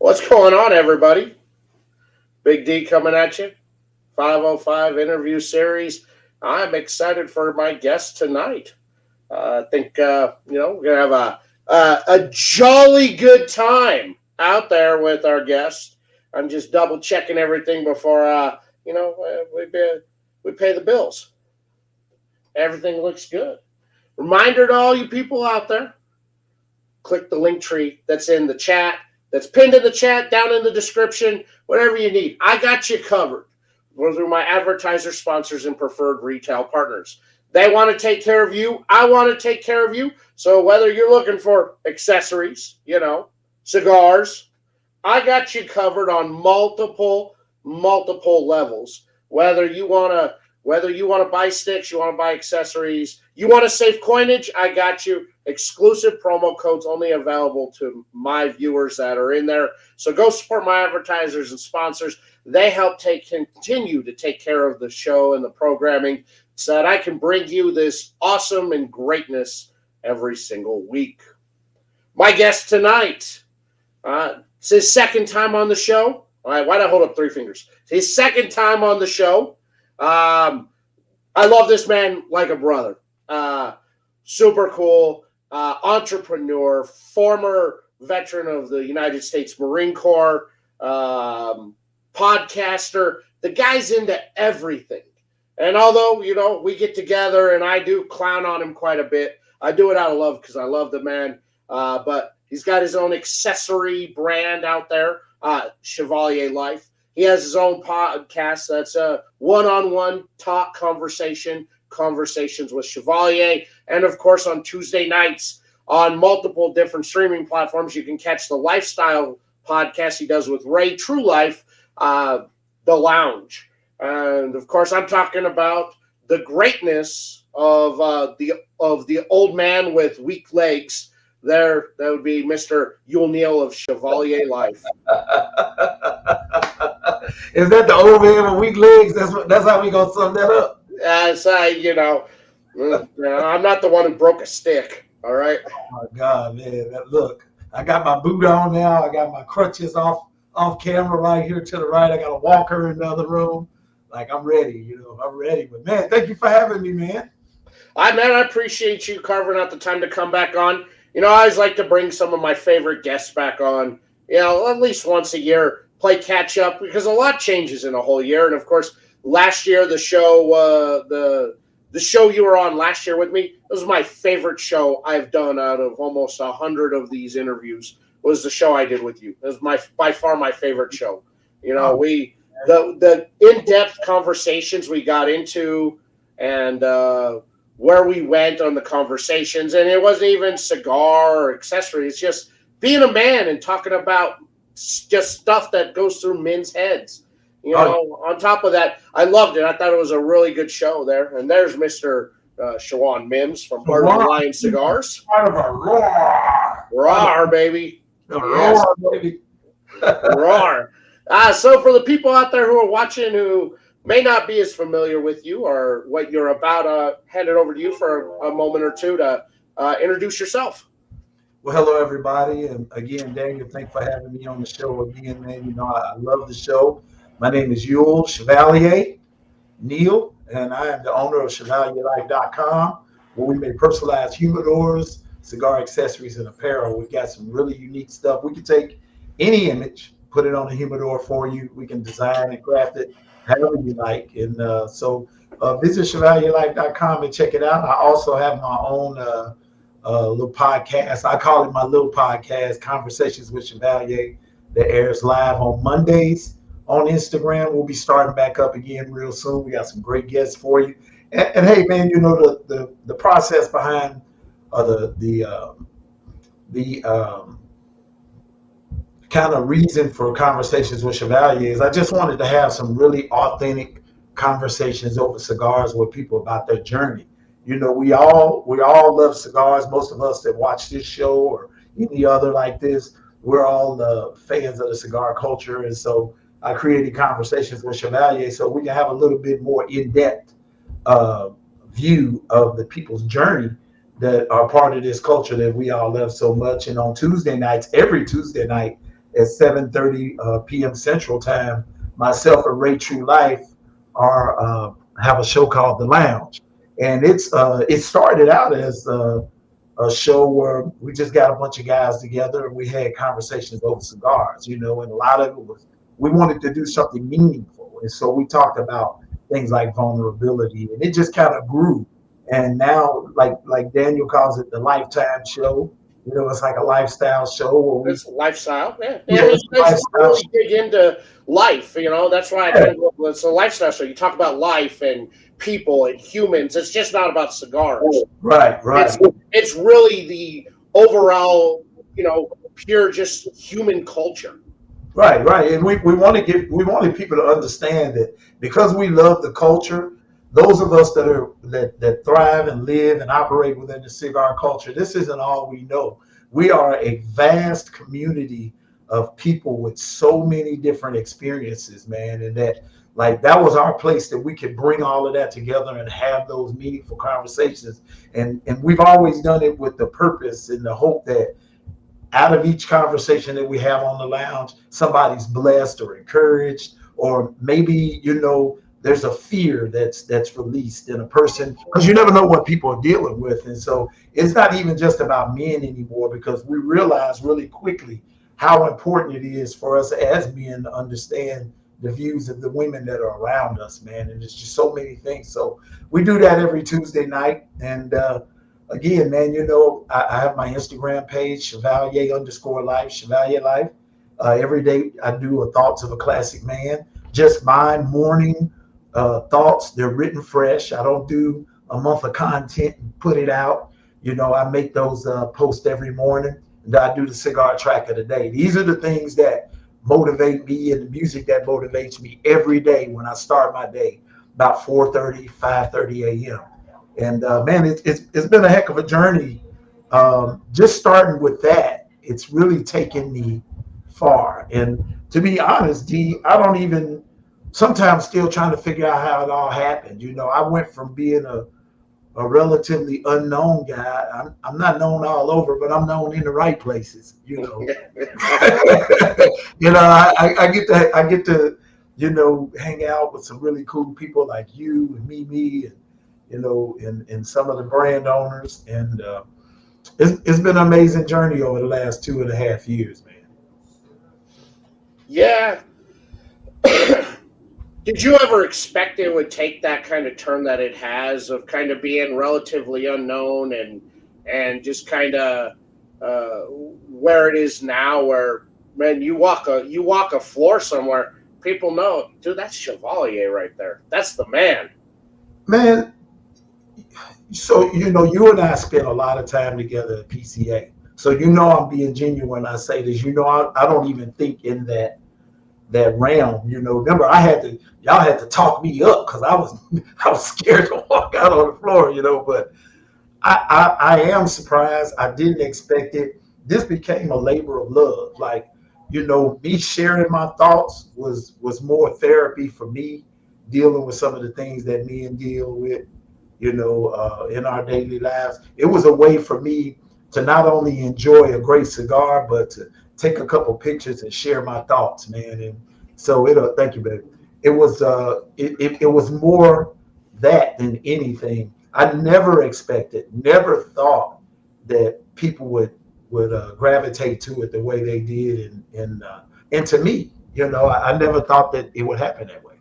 What's going on, everybody? Big D coming at you. 505 interview series. I'm excited for my guest tonight. I think we're gonna have a jolly good time out there with our guest. I'm just double checking everything before we pay the bills. Everything looks good. Reminder to all you people out there: click the link tree that's in the chat. That's pinned in the chat, down in the description, whatever you need. I got you covered. Go through my advertiser sponsors and preferred retail partners. They want to take care of you. I want to take care of you. So whether you're looking for accessories, cigars, I got you covered on multiple levels. Whether you want to buy sticks, you want to buy accessories, you want to save coinage, I got you. Exclusive promo codes only available to my viewers that are in there. So go support my advertisers and sponsors. They help continue to take care of the show and the programming so that I can bring you this awesome and greatness every single week. My guest tonight, it's his second time on the show. All right, why'd I hold up three fingers? It's his second time on the show. I love this man like a brother. Super cool. Entrepreneur, former veteran of the United States Marine Corps, podcaster. The guy's into everything. And although, we get together and I do clown on him quite a bit, I do it out of love because I love the man. But he's got his own accessory brand out there, Chevalier Life. He has his own podcast that's a one-on-one talk conversations with Chevalier. And of course, on Tuesday nights on multiple different streaming platforms, you can catch the lifestyle podcast he does with Ray True Life, The Lounge. And of course, I'm talking about the greatness of the old man with weak legs. That would be Mr. Neal of Chevalier Life. Is that the old man with weak legs? That's how we gonna sum that up. I'm not the one who broke a stick. All right. Oh my God, man! Look, I got my boot on now. I got my crutches off camera right here to the right. I got a walker in the other room. Like I'm ready. I'm ready. But man, thank you for having me, man. I appreciate you carving out the time to come back on. I always like to bring some of my favorite guests back on. At least once a year, play catch up because a lot changes in a whole year. And of course, last year the show, the show you were on last year with me, it was my favorite show I've done out of almost 100 of these interviews. Was the show I did with you. It was by far my favorite show. The in-depth conversations we got into and where we went on the conversations, and it wasn't even cigar or accessories. It's just being a man and talking about just stuff that goes through men's heads. On top of that, I loved it. I thought it was a really good show there. And there's Mr. Shawan Mims from Heart of the Lion Cigars. Part of a roar. Roar, baby. Roar, baby. Roar. So for the people out there who are watching who may not be as familiar with you or what you're about, hand it over to you for a moment or two to introduce yourself. Well, hello, everybody. And again, Daniel, thanks for having me on the show again, man. I love the show. My name is Yuel Chevalier, Neal, and I am the owner of ChevalierLife.com, where we make personalized humidors, cigar accessories, and apparel. We've got some really unique stuff. We can take any image, put it on a humidor for you. We can design and craft it however you like. And so visit ChevalierLife.com and check it out. I also have my own little podcast. I call it my little podcast, Conversations with Chevalier, that airs live on Mondays. On Instagram, we'll be starting back up again real soon. We got some great guests for you. And hey, man, the process behind the kind of reason for Conversations with Chevalier is I just wanted to have some really authentic conversations over cigars with people about their journey. We all love cigars. Most of us that watch this show or any other like this, we're all fans of the cigar culture, and so I created Conversations with Chevalier so we can have a little bit more in-depth view of the people's journey that are part of this culture that we all love so much. And on Tuesday nights, every Tuesday night at 7:30 p.m. Central Time. Myself and Ray True Life are have a show called The Lounge, and it started out as a show where we just got a bunch of guys together and we had conversations over cigars, and a lot of it was we wanted to do something meaningful, and so we talked about things like vulnerability, and it just kind of grew. And now, like Daniel calls it, the Lifetime Show. It's like a lifestyle show where we It's a lifestyle. Yeah. yeah, I mean, it's you a guys lifestyle really show. dig into life. That's why I Yeah, kind of it's a lifestyle show. You talk about life and people and humans. It's just not about cigars. right, right. It's really the overall, pure just human culture. Right, right. And we wanted people to understand that because we love the culture, those of us that thrive and live and operate within the cigar culture, this isn't all we know. We are a vast community of people with so many different experiences, man, and that was our place that we could bring all of that together and have those meaningful conversations. And we've always done it with the purpose and the hope that out of each conversation that we have on the lounge, somebody's blessed or encouraged, or maybe there's a fear that's released in a person because you never know what people are dealing with, and so it's not even just about men anymore because we realize really quickly how important it is for us as men to understand the views of the women that are around us, man. And there's just so many things. So we do that every Tuesday night, and again, man, I have my Instagram page, Chevalier_life, Chevalier Life. Every day I do a thoughts of a classic man, just my morning thoughts. They're written fresh. I don't do a month of content and put it out. I make those posts every morning, and I do the cigar track of the day. These are the things that motivate me and the music that motivates me every day when I start my day about 4:30, 5:30 a.m. And man, it's been a heck of a journey. Just starting with that, it's really taken me far. And to be honest, D, I don't even sometimes still trying to figure out how it all happened. I went from being a relatively unknown guy. I'm not known all over, but I'm known in the right places. I get to hang out with some really cool people like you and Mimi and and some of the brand owners. And it's been an amazing journey over the last 2.5 years, man. Yeah. Did you ever expect it would take that kind of turn that it has of kind of being relatively unknown and just kind of where it is now, where man, you walk a floor somewhere, people know, dude, that's Chevalier right there. That's the man. Man, so you and I spent a lot of time together at PCA. So I'm being genuine when I say this. I don't even think in that realm. Remember y'all had to talk me up because I was scared to walk out on the floor. But I am surprised. I didn't expect it. This became a labor of love. Like, me sharing my thoughts was more therapy for me, dealing with some of the things that men deal with, in our daily lives. It was a way for me to not only enjoy a great cigar, but to take a couple pictures and share my thoughts, man. And so thank you, baby. It was more that than anything. I never expected, never thought that people would gravitate to it the way they did, and to me, I never thought that it would happen that way.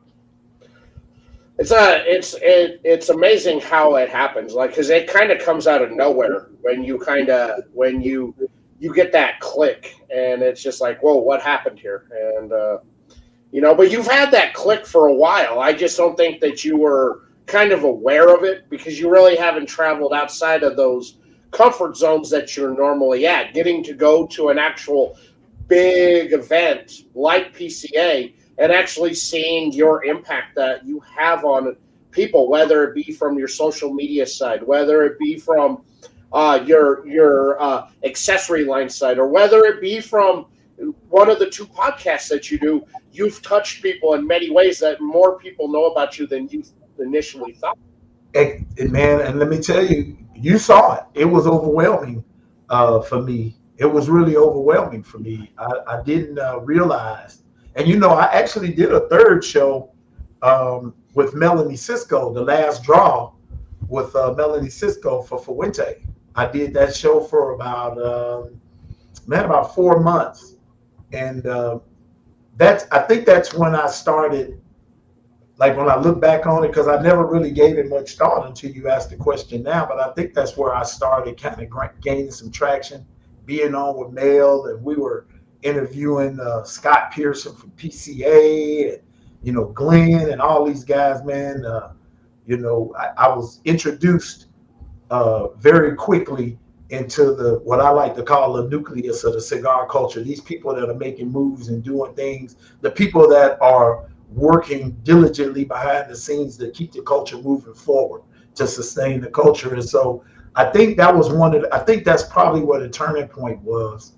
It's amazing how it happens, like, because it kind of comes out of nowhere when you get that click, and it's just like, whoa, what happened here? And but you've had that click for a while. I just don't think that you were kind of aware of it because you really haven't traveled outside of those comfort zones that you're normally at. Getting to go to an actual big event like PCA and actually seeing your impact that you have on people, whether it be from your social media side, whether it be from your accessory line side, or whether it be from one of the two podcasts that you do. You've touched people in many ways that more people know about you than you initially thought. Man, and let me tell you, you saw it. It was overwhelming for me it was really overwhelming for me. I didn't realize, and I actually did a third show with Melanie Cisco, the last draw with Melanie Cisco for Fuente. I did that show for about 4 months, and I think that's when I started. Like when I look back on it, because I never really gave it much thought until you asked the question now, but I think that's where I started kind of gaining some traction, being on with Neal, and we were interviewing Scott Pearson from PCA, and Glenn and all these guys, man. I was introduced very quickly into the what I like to call the nucleus of the cigar culture. These people that are making moves and doing things, the people that are working diligently behind the scenes to keep the culture moving forward, to sustain the culture. And so I think that was I think that's probably what the turning point was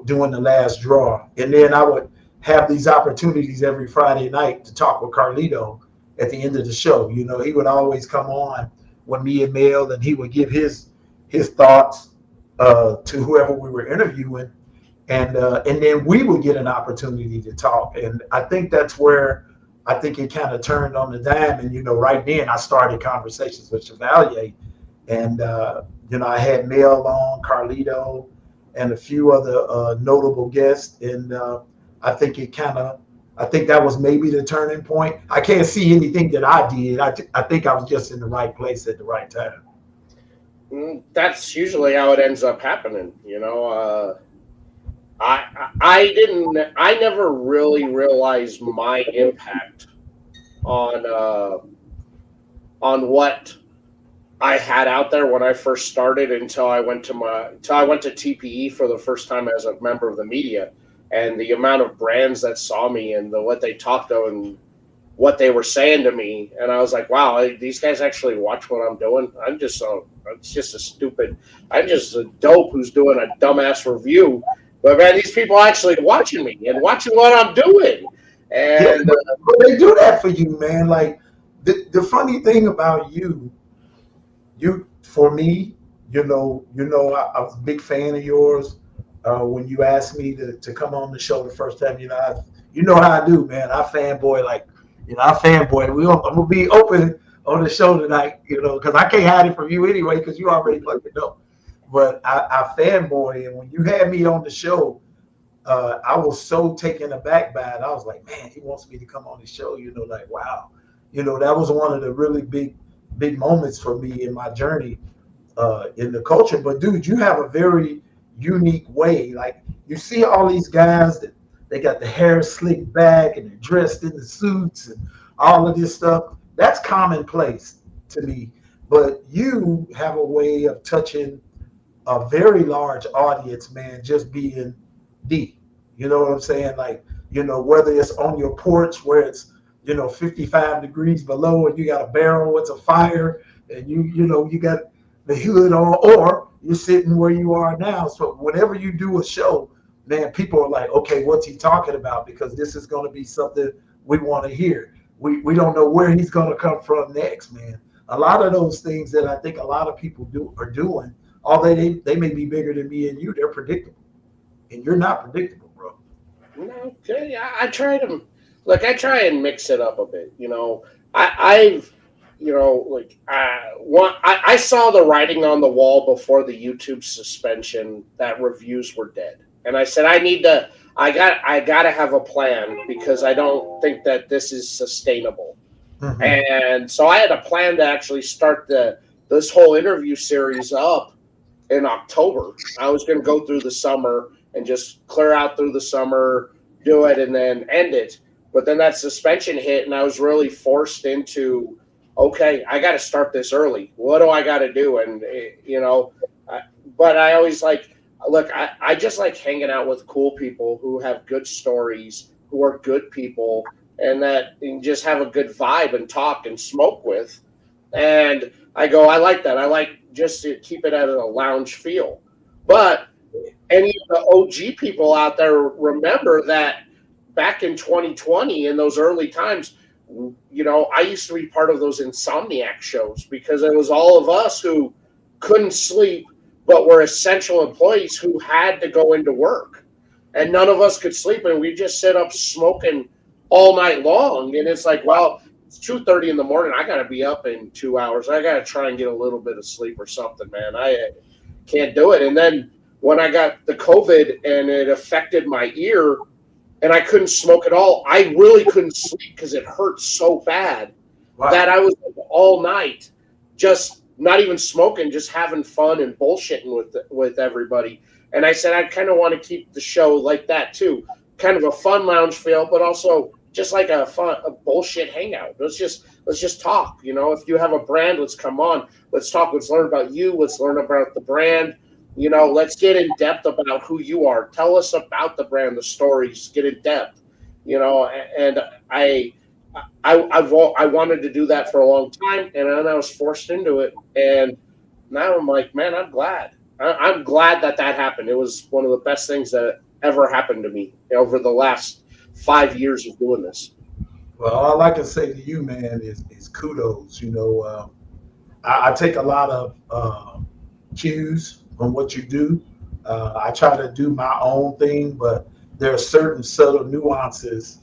doing the last draw. And then I would have these opportunities every Friday night to talk with Carlito at the end of the show. He would always come on with me and Neal, and he would give his thoughts to whoever we were interviewing, and then we would get an opportunity to talk. And I think that's where I think it kind of turned on the dime. And right then I started conversations with Chevalier, and I had Neal on, Carlito, and a few other notable guests, and I think I think that was maybe the turning point. I can't see anything that I did. I think I was just in the right place at the right time. That's usually how it ends up happening. I never really realized my impact on what I had out there when I first started until I went to TPE for the first time as a member of the media, and the amount of brands that saw me and what they talked to and what they were saying to me, and I was like, wow, these guys actually watch what I'm doing. I'm just a dope who's doing a dumbass review. But man, these people are actually watching me and watching what I'm doing. And but they do that for you, man. Like the funny thing about you for me, I was a big fan of yours. When you asked me to come on the show the first time, how I do, man. I fanboy I fanboy. I'm gonna be open on the show tonight, because I can't hide it from you anyway, because you already fucking know. But I fanboy, and when you had me on the show, I was so taken aback by it. I was like, man, he wants me to come on the show. Like, wow, that was one of the really big moments for me in my journey in the culture. But dude, you have a very unique way. Like, you see all these guys that they got the hair slicked back and they're dressed in the suits and all of this stuff. That's commonplace to me. But you have a way of touching a very large audience, man, just being deep. You know what I'm saying? Like, whether it's on your porch where it's, 55 degrees below and you got a barrel with a fire and you got the hood on, or you're sitting where you are now. So whenever you do a show, man, people are like, okay, what's he talking about? Because this is going to be something we want to hear. We don't know where he's going to come from next, man. A lot of those things that I think a lot of people are doing, although they may be bigger than me and you, they're predictable. And you're not predictable, bro. No, okay. I try and mix it up a bit. I saw the writing on the wall before the YouTube suspension that reviews were dead, and I said I got to have a plan, because I don't think that this is sustainable. Mm-hmm. And so I had a plan to actually start this whole interview series up in October. I was going to go through the summer and just clear out through the summer, do it, and then end it. But then that suspension hit, and I was really forced into, okay, I got to start this early. What do I got to do? And, but I always I just like hanging out with cool people who have good stories, who are good people, and just have a good vibe and talk and smoke with. And I like that. I like just to keep it at a lounge feel. But any of the OG people out there remember that back in 2020, in those early times, I used to be part of those Insomniac shows, because it was all of us who couldn't sleep but were essential employees who had to go into work, and none of us could sleep, and we just sit up smoking all night long. And it's like, well, it's 2:30 in the morning. I got to be up in 2 hours. I got to try and get a little bit of sleep or something, man. I can't do it. And then when I got the COVID and it affected my ear and I couldn't smoke at all, I really couldn't sleep because it hurt so bad that I was up all night just not even smoking, just having fun and bullshitting with everybody. And I said, I kind of want to keep the show like that too. Kind of a fun lounge feel, but also just like a bullshit hangout. Let's just talk. You know, if you have a brand, let's come on. Let's talk. Let's learn about you. Let's learn about the brand. You know, let's get in depth about who you are. Tell us about the brand, the stories. Get in depth. You know, and I wanted to do that for a long time, and then I was forced into it. And now I'm like, man, I'm glad. I'm glad that happened. It was one of the best things that ever happened to me over the last 5 years of doing this. Well, all I can say to you, man, is kudos. You know, I take a lot of cues from what you do. I try to do my own thing, but there are certain subtle nuances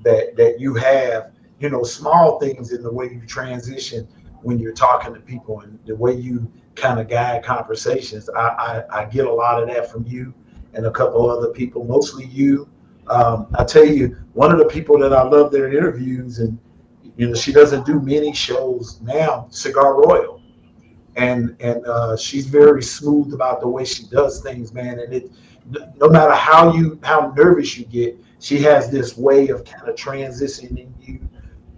that you have, you know, small things in the way you transition when you're talking to people and the way you kind of guide conversations. I get a lot of that from you and a couple other people, mostly you. I tell you, one of the people that I love their interviews, and you know, she doesn't do many shows now, Cigar Royal, and she's very smooth about the way she does things, man. And it, no matter how nervous you get, she has this way of kind of transitioning you,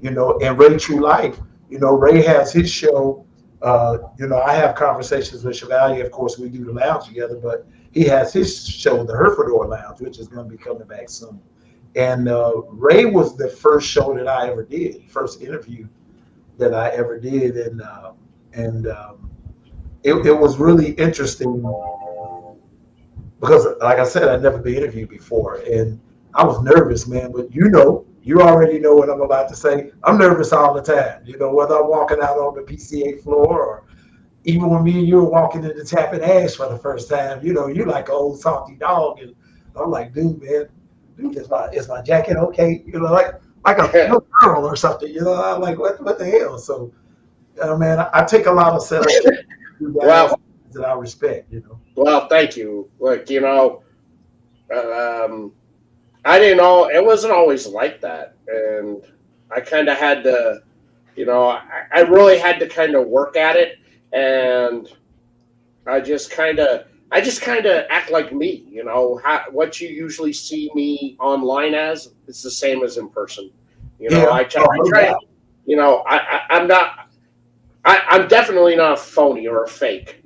you know. And Ray True Life, you know, Ray has his show. You know, I have conversations with Chevalier. Of course, we do the lounge together, but he has his show, the Herfordor Lounge, which is going to be coming back soon. And Ray was the first show that I ever did, first interview that I ever did, and it was really interesting because, like I said, I'd never been interviewed before, and I was nervous, man. But you know, you already know what I'm about to say. I'm nervous all the time, you know, whether I'm walking out on the PCA floor or even when me and you were walking into Tapping Ash for the first time. You know, you're like an old salty dog, and I'm like, dude, is my jacket okay? You know, like a girl or something. You know, I'm like, what the hell? So, man, I take a lot of self Well, that I respect. You know. Well, thank you. Look, you know, I didn't know it wasn't always like that, and I kind of had to, you know, I really had to kind of work at it, and I just kind of act like me, you know. What you usually see me online as, it's the same as in person. You know, I try, you know, I'm not, I'm definitely not a phony or a fake.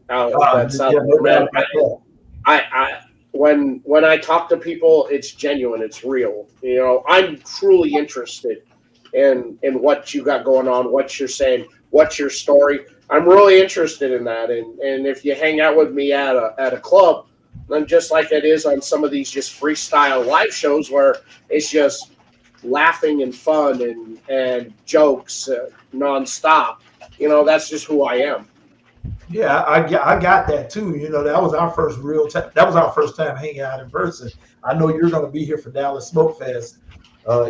When I talk to people, it's genuine, it's real. You know, I'm truly interested in what you got going on, what you're saying, what's your story. I'm really interested in that. And if you hang out with me at a club, then just like it is on some of these just freestyle live shows where it's just laughing and fun and jokes nonstop, you know, that's just who I am. Yeah, I got that too. You know, that was our first that was our first time hanging out in person. I know you're going to be here for Dallas Smoke Fest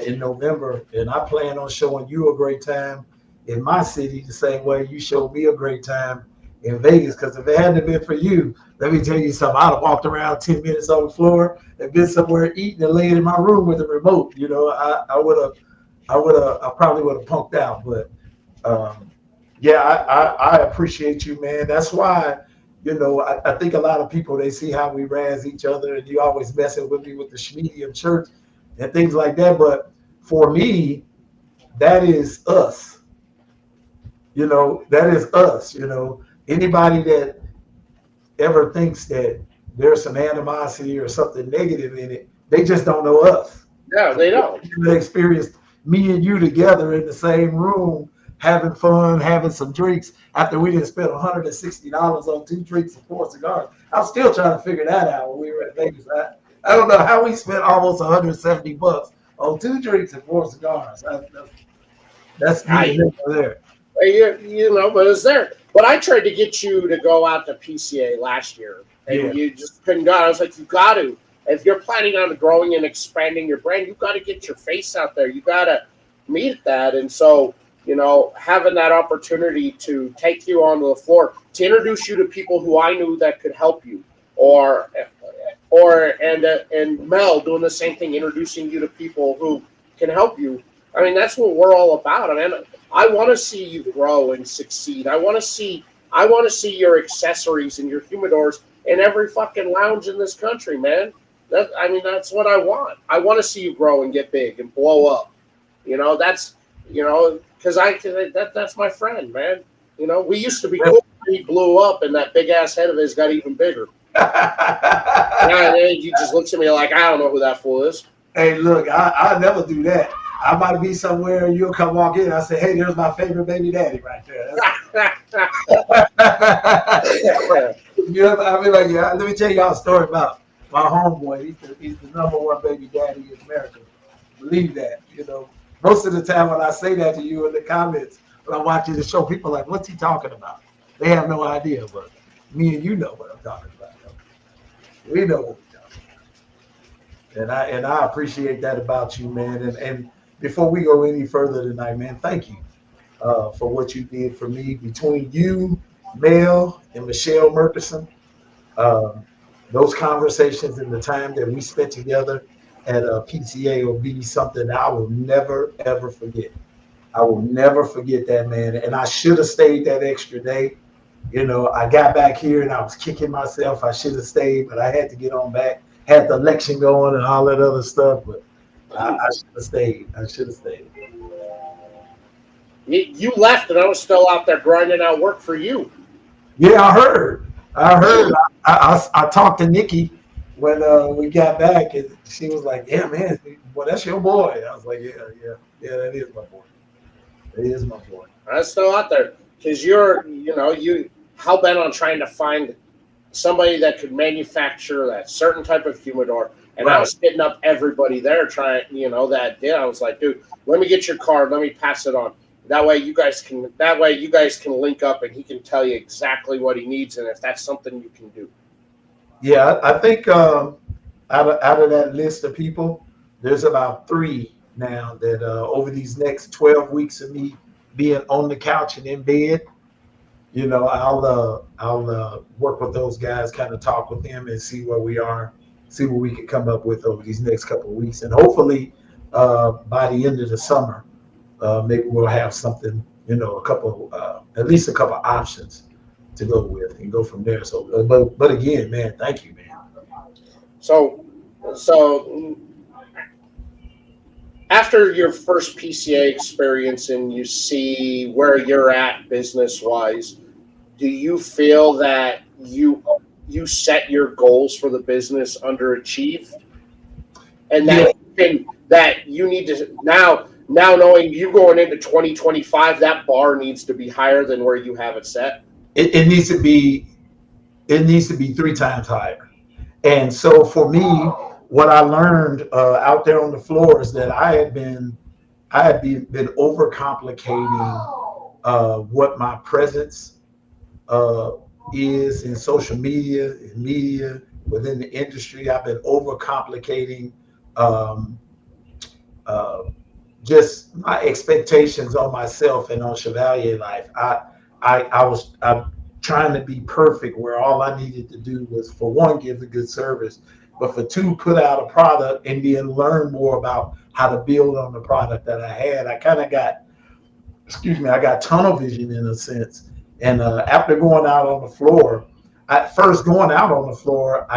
in November, and I plan on showing you a great time in my city the same way you showed me a great time in Vegas. Because if it hadn't been for you, let me tell you something, I'd have walked around 10 minutes on the floor and been somewhere eating and laying in my room with a remote. You know, I probably would have punked out, but. Yeah, I appreciate you, man. That's why, you know, I think a lot of people, they see how we razz each other, and you always messing with me with the Schmedium church and things like that. But for me, that is us. You know, that is us. You know, anybody that ever thinks that there's some animosity or something negative in it, they just don't know us. Yeah, they don't. They experienced me and you together in the same room, having fun, having some drinks after we didn't spend $160 on 2 drinks and 4 cigars. I'm still trying to figure that out when we were at Vegas. I don't know how we spent almost $170 on 2 drinks and 4 cigars. That's there. You know, but it's there. But I tried to get you to go out to PCA last year, and you just couldn't go. I was like, you got to. If you're planning on growing and expanding your brand, you've got to get your face out there. You got to meet that. And so, having that opportunity to take you onto the floor, to introduce you to people who I knew that could help you, and Mel doing the same thing, introducing you to people who can help you. I mean, that's what we're all about. I mean, I want to see you grow and succeed. I want to see your accessories and your humidors in every fucking lounge in this country, man. That's what I want. I want to see you grow and get big and blow up. That's that's my friend, man. We used to be cool. He blew up, and that big ass head of his got even bigger. And he just looks at me like, I don't know who that fool is. Hey, look, I never do that. I might be somewhere and you'll come walk in and I say, hey, there's my favorite baby daddy right there. I mean, like, yeah, let me tell y'all a story about my homeboy. He's the number one baby daddy in America. Believe that. Most of the time when I say that to you in the comments, when I'm watching the show, people are like, what's he talking about? They have no idea, but me and you know what I'm talking about. We know what we're talking about. And I appreciate that about you, man. And before we go any further tonight, man, thank you for what you did for me. Between you, Mel, and Michelle Murkison, those conversations and the time that we spent together at PCA will be something that I will never, ever forget. I will never forget that, man. And I should have stayed that extra day. I got back here and I was kicking myself. I should have stayed, but I had to get on back. Had the election going and all that other stuff, but I should have stayed. You left, and I was still out there grinding out work for you. Yeah, I heard. I talked to Nikki when we got back, and she was like, "Yeah, man, well, that's your boy." I was like, "Yeah, that is my boy. It is my boy." I'm still out there because you hell bent on trying to find somebody that could manufacture that certain type of humidor. And right. I was hitting up everybody there trying, that did. I was like, dude, let me get your card. Let me pass it on. That way you guys can link up and he can tell you exactly what he needs and if that's something you can do. Yeah, I think out of that list of people, there's about 3 now that over these next 12 weeks of me being on the couch and in bed, I'll work with those guys, kind of talk with them and see where we are, see what we can come up with over these next couple of weeks. And hopefully by the end of the summer, maybe we'll have something, at least a couple options to go with and go from there. So, but again, man, thank you, man. So after your first PCA experience and you see where you're at business-wise, do you feel that you set your goals for the business underachieved, and that you need to now knowing you going into 2025, that bar needs to be higher than where you have it set? It needs to be 3 times higher. And so for me, what I learned out there on the floor is that I had been overcomplicating what my presence is in social media, in media, within the industry. I've been overcomplicating just my expectations on myself and on Chevalier life. I'm trying to be perfect where all I needed to do was, for one, give a good service, but for 2, put out a product and then learn more about how to build on the product that I had. I kind of got, I got tunnel vision in a sense. And after going out on the floor, I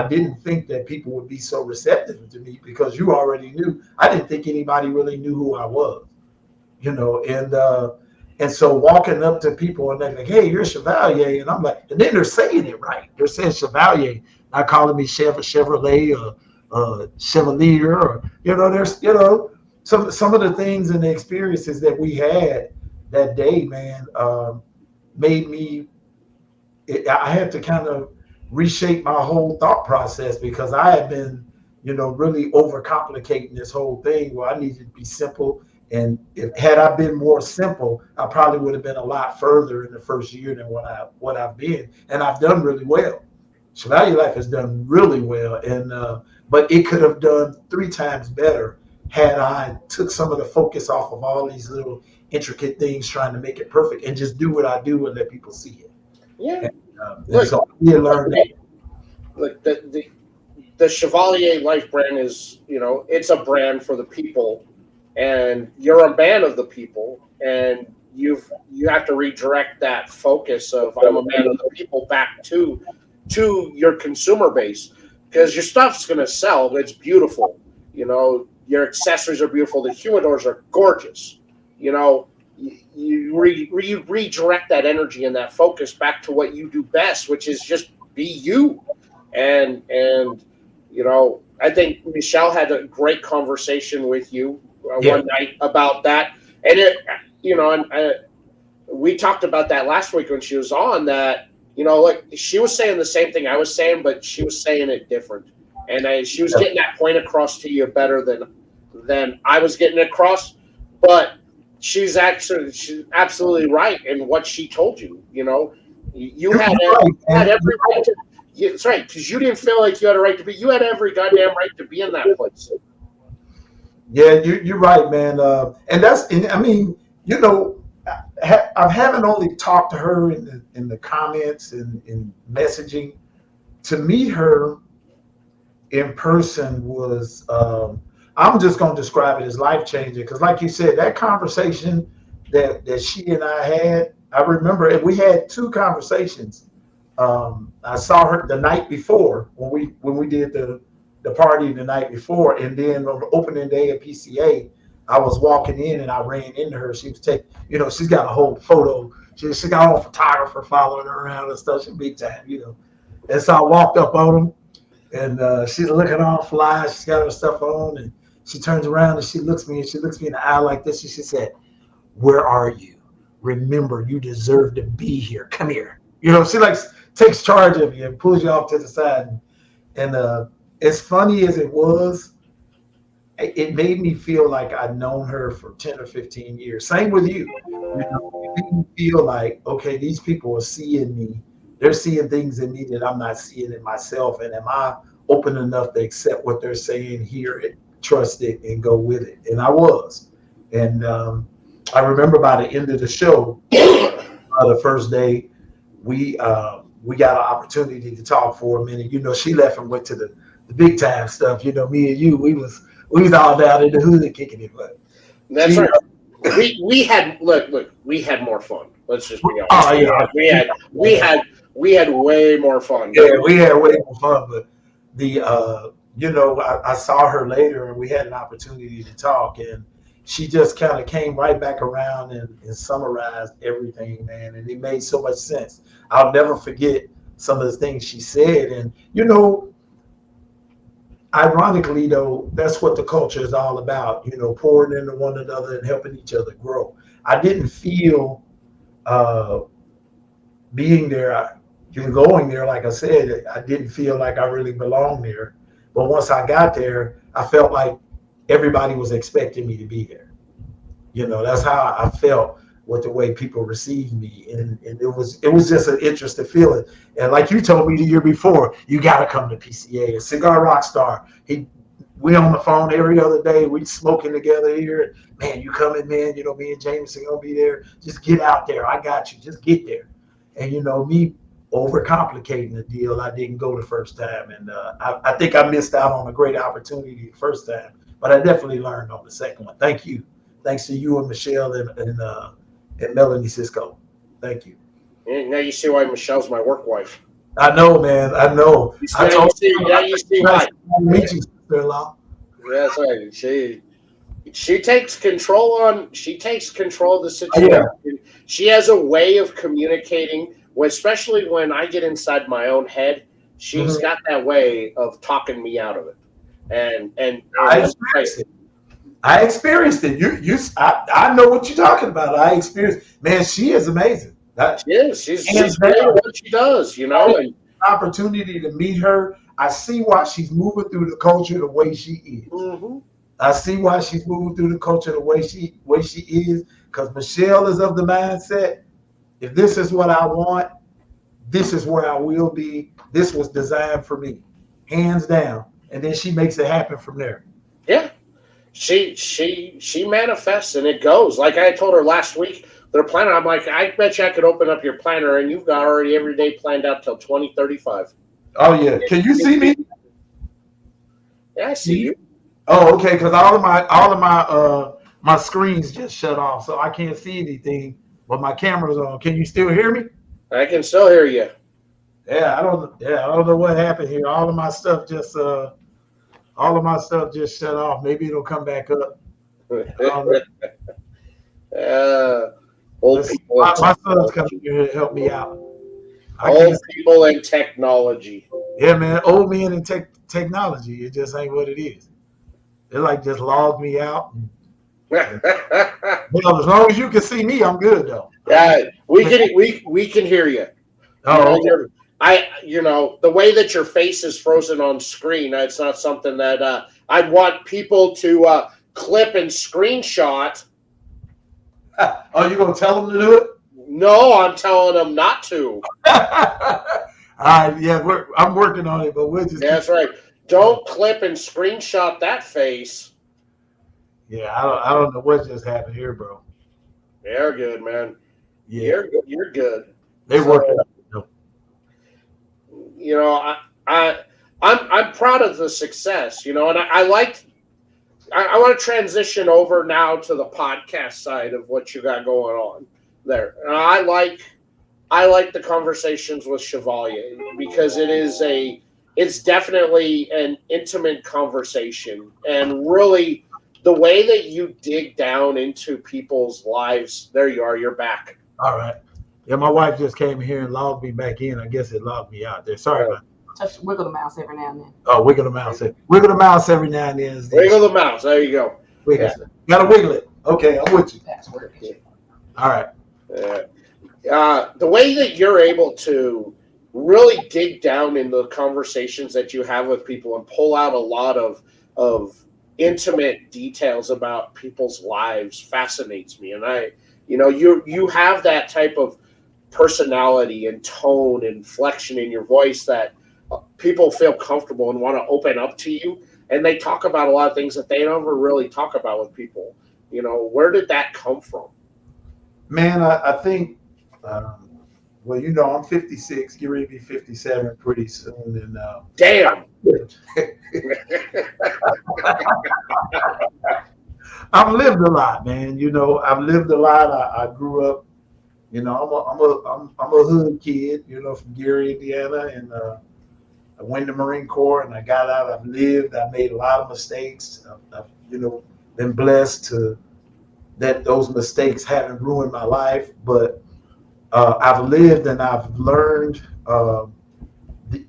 didn't think that people would be so receptive to me because you already knew. I didn't think anybody really knew who I was, and so walking up to people and they're like, hey, you're Chevalier. And I'm like, and then they're saying it right. They're saying Chevalier, not calling me Chevrolet or Chevalier, or, there's, some of the things and the experiences that we had that day, man, made me, I had to kind of reshape my whole thought process because I had been, really overcomplicating this whole thing where I needed to be simple And had I been more simple, I probably would have been a lot further in the first year than what I've been, and I've done really well. Chevalier Life has done really well, and but it could have done 3 times better had I took some of the focus off of all these little intricate things trying to make it perfect and just do what I do and let people see it. Yeah. And so I learned that. Look, the Chevalier Life brand is, it's a brand for the people, and you're a man of the people, and you have to redirect that focus of I'm a man of the people back to your consumer base, because your stuff's going to sell. It's beautiful. Your accessories are beautiful. The humidors are gorgeous. You redirect that energy and that focus back to what you do best, which is just be you. And I think Michelle had a great conversation with you one night about that. And we talked about that last week when she was on, that, like she was saying the same thing I was saying, but she was saying it different. And she was getting that point across to you better than I was getting across. But she's absolutely right in what she told you. You had every right to. That's right, because you didn't feel like you had a right to be. You had every goddamn right to be in that place. Yeah, you're right, man. And I mean, I haven't only talked to her in the comments and in messaging. To meet her in person was, I'm just going to describe it as life changing, because, like you said, that conversation that she and I had, I remember, and we had 2 conversations. I saw her the night before when we did the party the night before, and then on the opening day of PCA, I was walking in and I ran into her. She was taking, she's got a whole photo. She got a whole photographer following her around and stuff. She's big time, And so I walked up on him, and she's looking all fly. She's got her stuff on, and she turns around and she looks me in the eye like this. And she said, "Where are you? Remember, you deserve to be here. Come here." She takes charge of you and pulls you off to the side. And as funny as it was, it made me feel like I'd known her for 10 or 15 years. Same with you. It made me feel like, okay, these people are seeing me. They're seeing things in me that I'm not seeing in myself. And am I open enough to accept what they're saying, hear it, trust it, and go with it? And I was. And I remember by the end of the show, the first day, we got an opportunity to talk for a minute. She left and went to the big time stuff. Me and you, we was all down in the hood kicking it. But that's right. We had we had more fun. Let's just be honest. Oh yeah, we had way more fun. Yeah, we had way more fun. But the I saw her later and we had an opportunity to talk, and she just kind of came right back around and summarized everything, man. And it made so much sense. I'll never forget some of the things she said. And, ironically, though, that's what the culture is all about, pouring into one another and helping each other grow. I didn't feel being there, going there, like I said, I didn't feel like I really belonged there. But once I got there, I felt like everybody was expecting me to be there. That's how I felt with the way people received me. And it was just an interesting feeling. And like you told me the year before, you got to come to PCA. A Cigar Rockstar, we on the phone every other day. We smoking together here. Man, you coming, man. Me and Jameson going to be there. Just get out there. I got you. Just get there. And, me overcomplicating the deal, I didn't go the first time. And I think I missed out on a great opportunity the first time. But I definitely learned on the second one. Thank you. Thanks to you and Michelle and Melanie Cisco. Thank you. And now you see why Michelle's my work wife. I know, man. I know. You see why. Meet you, sister-in-law. That's right. She takes control of the situation. Yeah. She has a way of communicating, especially when I get inside my own head. She's got that way of talking me out of it. And I experienced it. I know what you're talking about. I experienced. Man, she is amazing. She's great at what she does. And opportunity to meet her. I see why she's moving through the culture the way she is. Mm-hmm. I see why she's moving through the culture the way she is. Because Michelle is of the mindset, if this is what I want, this is where I will be. This was designed for me, hands down. And then she makes it happen from there. Yeah, she manifests and it goes. Like I told her last week, their planner. I'm like, I bet you I could open up your planner and you've got already every day planned out till 2035. Oh yeah, can you see me? Yeah, I see you. Oh, okay. Because all of my screens just shut off, so I can't see anything. But my camera's on. Can you still hear me? I can still hear you. Yeah, I don't know what happened here. All of my stuff just shut off. Maybe it'll come back up. uh, old people. My son's coming here to help me out. Old people and technology. Yeah, man. Old men and technology. It just ain't what it is. They like just log me out. Well, as long as you can see me, I'm good though. Yeah, we can hear you. Oh, The way that your face is frozen on screen, it's not something that I'd want people to clip and screenshot. Oh, you gonna tell them to do it? No, I'm telling them not to. All right, yeah, I'm working on it, but we'll just. Yeah, that's right. Don't clip and screenshot that face. Yeah, I don't know what just happened here, bro. You're good, man. Yeah, You're good. They working. I'm proud of the success, and I want to transition over now to the podcast side of what you got going on there. And I like the conversations with Chevalier because it's definitely an intimate conversation, and really the way that you dig down into people's lives. There you are. You're back. All right. Yeah, my wife just came here and logged me back in. I guess it logged me out there. Sorry about that. Just wiggle the mouse every now and then. Oh, wiggle the mouse. Wiggle the mouse every now and then. Wiggle the mouse. There you go. Gotta wiggle it. Okay, I'm with you. Password. All right. The way that you're able to really dig down in the conversations that you have with people and pull out a lot of intimate details about people's lives fascinates me. And you have that type of personality and tone and inflection in your voice that people feel comfortable and want to open up to you, and they talk about a lot of things that they never really talk about with people. Where did that come from? Man, I think I'm 56, get ready to be 57 pretty soon, and damn. I've lived a lot, man. I've lived a lot. I grew up. I'm a hood kid. From Gary, Indiana, and I went to Marine Corps, and I got out. I've lived. I made a lot of mistakes. I've been blessed to that those mistakes haven't ruined my life, but I've lived and I've learned.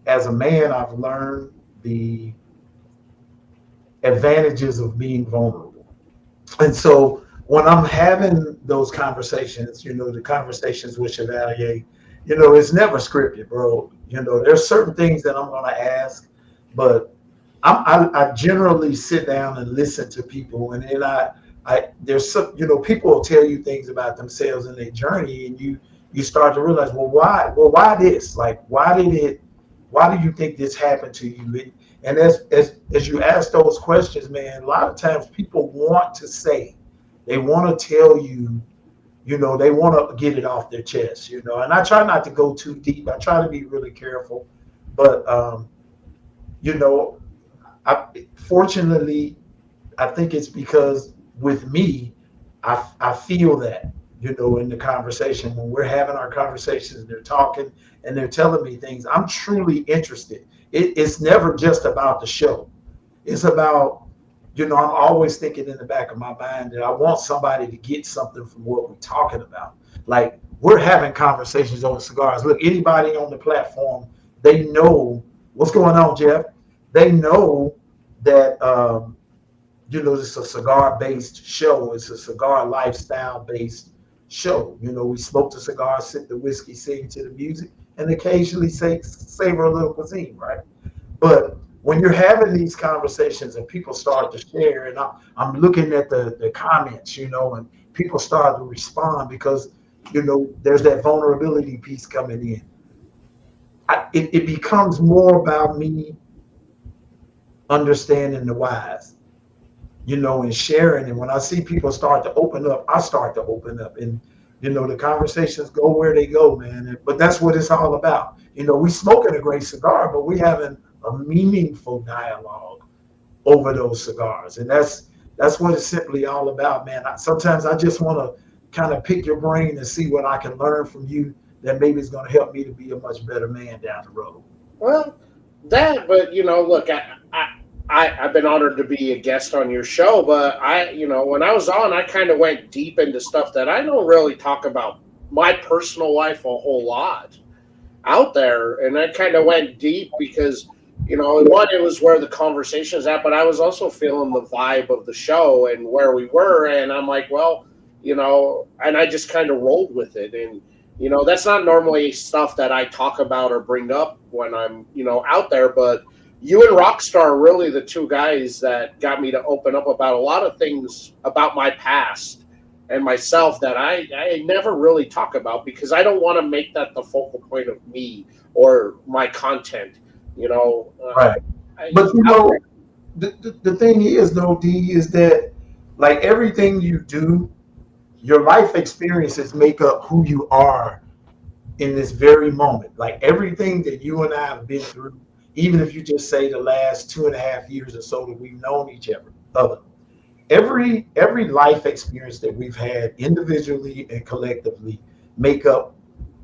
As a man, I've learned the advantages of being vulnerable. And so when I'm having those conversations, the conversations with Chevalier, it's never scripted, bro. There's certain things that I'm going to ask, but I generally sit down and listen to people. And then there's some, people will tell you things about themselves and their journey, and you start to realize, why this? Like, why do you think this happened to you? And as you ask those questions, man, a lot of times people want to say, they want to tell you, they want to get it off their chest, and I try not to go too deep. I try to be really careful, but, fortunately, I think it's because with me, I feel that, in the conversation, when we're having our conversations, they're talking and they're telling me things, I'm truly interested. It's never just about the show. It's about, I'm always thinking in the back of my mind that I want somebody to get something from what we're talking about. Like, we're having conversations over cigars. Look, anybody on the platform, they know what's going on, Jeff. They know that, it's a cigar-based show. It's a cigar lifestyle-based show. We smoke the cigar, sip the whiskey, sing to the music, and occasionally savor a little cuisine, right? But when you're having these conversations and people start to share, and I'm looking at the comments, and people start to respond because, there's that vulnerability piece coming in. It becomes more about me understanding the whys, and sharing. And when I see people start to open up, I start to open up. And, the conversations go where they go, man. But that's what it's all about. We smoking a great cigar, but we having a meaningful dialogue over those cigars. And that's what it's simply all about, man. Sometimes I just want to kind of pick your brain and see what I can learn from you that maybe is going to help me to be a much better man down the road. Well, but look, I've been honored to be a guest on your show, but when I was on, I kind of went deep into stuff that I don't really talk about my personal life a whole lot out there, and I kind of went deep because, one, it was where the conversation is at, but I was also feeling the vibe of the show and where we were, and I'm like, well, and I just kind of rolled with it, and that's not normally stuff that I talk about or bring up when I'm, out there. But you and Rockstar are really the two guys that got me to open up about a lot of things about my past and myself that I never really talk about because I don't want to make that the focal point of me or my content, Right. But, the thing is, though, D, is that like everything you do, your life experiences make up who you are in this very moment. Like everything that you and I have been through, even if you just say the last 2.5 years or so that we've known each other, every life experience that we've had individually and collectively make up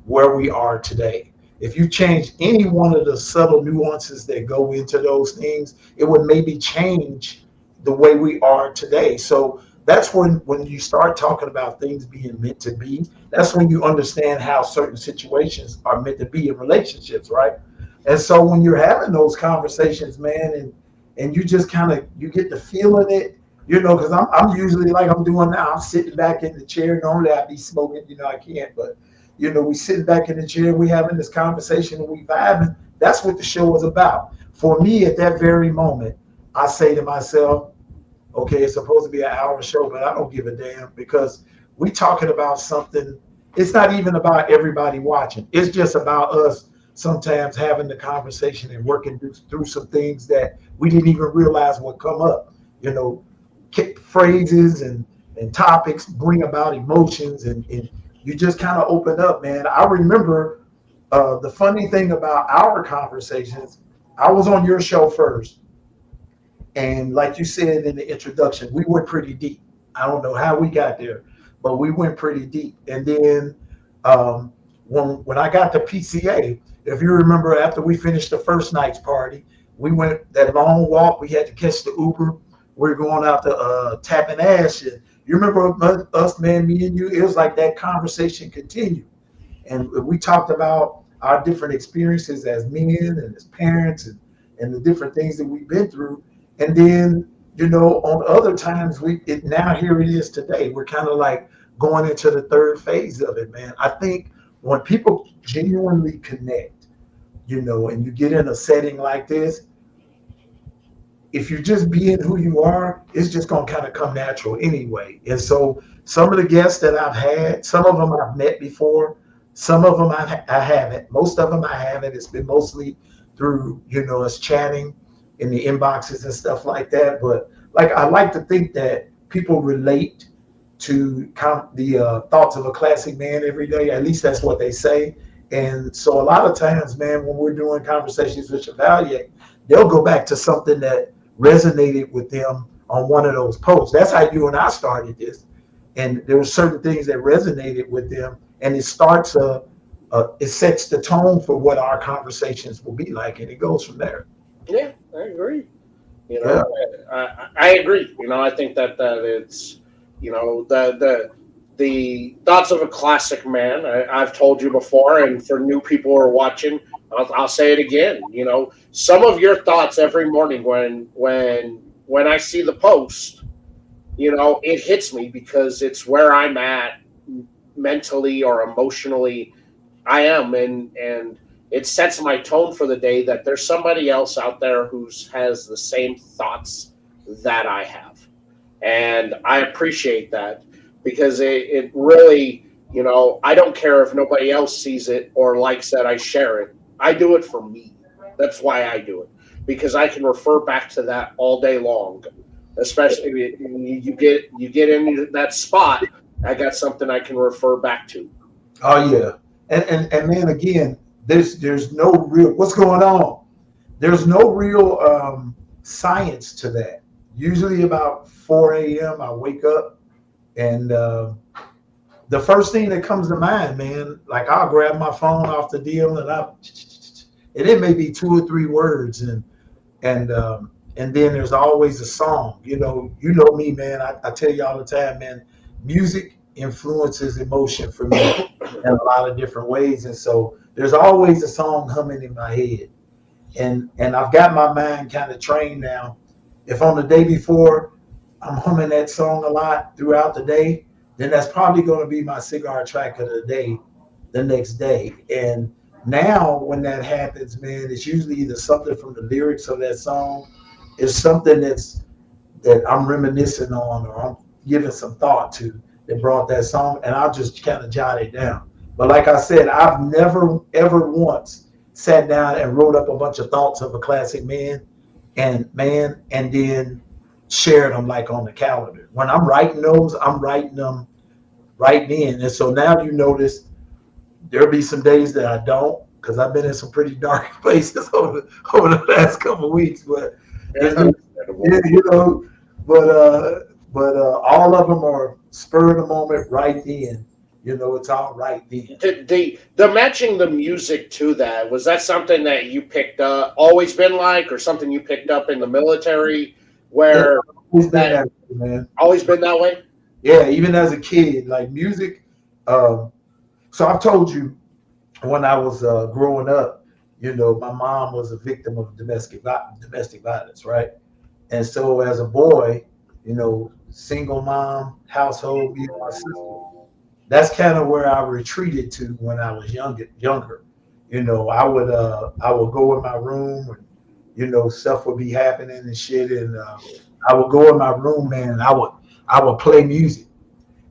where we are today. If you change any one of the subtle nuances that go into those things, it would maybe change the way we are today. So that's when you start talking about things being meant to be, that's when you understand how certain situations are meant to be in relationships, right? And so when you're having those conversations, man, and you just kind of you get the feeling it, because I'm usually like I'm doing now. I'm sitting back in the chair. Normally I'd be smoking, I can't, but we sitting back in the chair, we having this conversation, and we vibing. That's what the show is about. For me, at that very moment, I say to myself, okay, it's supposed to be an hour show, but I don't give a damn because we talking about something. It's not even about everybody watching. It's just about us sometimes having the conversation and working through some things that we didn't even realize would come up. Phrases and topics bring about emotions, and you just kind of open up, man. I remember the funny thing about our conversations, I was on your show first. And like you said in the introduction, we went pretty deep. I don't know how we got there, but we went pretty deep. And then when I got to PCA, if you remember, after we finished the first night's party, we went that long walk. We had to catch the Uber. We were going out to Tappan Ash. And you remember us, man, me and you? It was like that conversation continued. And we talked about our different experiences as men and as parents and the different things that we've been through. And then, on other times, now here it is today. We're kind of like going into the third phase of it, man. I think when people genuinely connect, and you get in a setting like this, if you're just being who you are, it's just going to kind of come natural anyway. And so some of the guests that I've had, some of them I've met before, some of them I haven't. Most of them I haven't. It's been mostly through, us chatting in the inboxes and stuff like that. But like I like to think that people relate to the thoughts of a classic man every day. At least that's what they say. And so a lot of times, man, when we're doing conversations with Chevalier, they'll go back to something that resonated with them on one of those posts. That's how you and I started this. And there were certain things that resonated with them, and it starts it sets the tone for what our conversations will be like, and it goes from there. Yeah, I agree. Yeah. I agree. I think that it's, the thoughts of a classic man. I've told you before, and for new people who are watching, I'll say it again. Some of your thoughts every morning when I see the post, it hits me because it's where I'm at mentally or emotionally. I am, and it sets my tone for the day that there's somebody else out there who has the same thoughts that I have. And I appreciate that because it really, I don't care if nobody else sees it or likes that I share it. I do it for me. That's why I do it because I can refer back to that all day long. Especially you get into that spot, I got something I can refer back to. Oh yeah, and man, again, there's no real what's going on. There's no real science to that. Usually about 4 a.m. I wake up and the first thing that comes to mind, man, like I'll grab my phone off the deal and it may be 2 or 3 words and then there's always a song. You know me, man. I tell you all the time, man. Music influences emotion for me in a lot of different ways, and so there's always a song humming in my head, and I've got my mind kind of trained now. If on the day before I'm humming that song a lot throughout the day, then that's probably going to be my cigar track of the day the next day. And now when that happens, man, it's usually either something from the lyrics of that song, it's something that I'm reminiscing on or I'm giving some thought to that brought that song, and I'll just kind of jot it down. But like I said, I've never ever once sat down and wrote up a bunch of thoughts of a classic and then shared them like on the calendar. When I'm writing those, I'm writing them right then. And so now you notice there'll be some days that I don't because I've been in some pretty dark places over the last couple of weeks. But Yeah, yeah, but all of them are spur of the moment right then. It's all right then. the matching the music to that was that something that you picked up, always been like, or something you picked up in the military, Yeah, where always been that that way, man. always been that way? Yeah, even as a kid, like music. Um, so I've told you when I was growing up, my mom was a victim of domestic violence, right? And so as a boy, single mom, household, me and my sister, that's kind of where I retreated to when I was younger. I would go in my room and stuff would be happening and shit, and I would go in my room, man, and I would play music.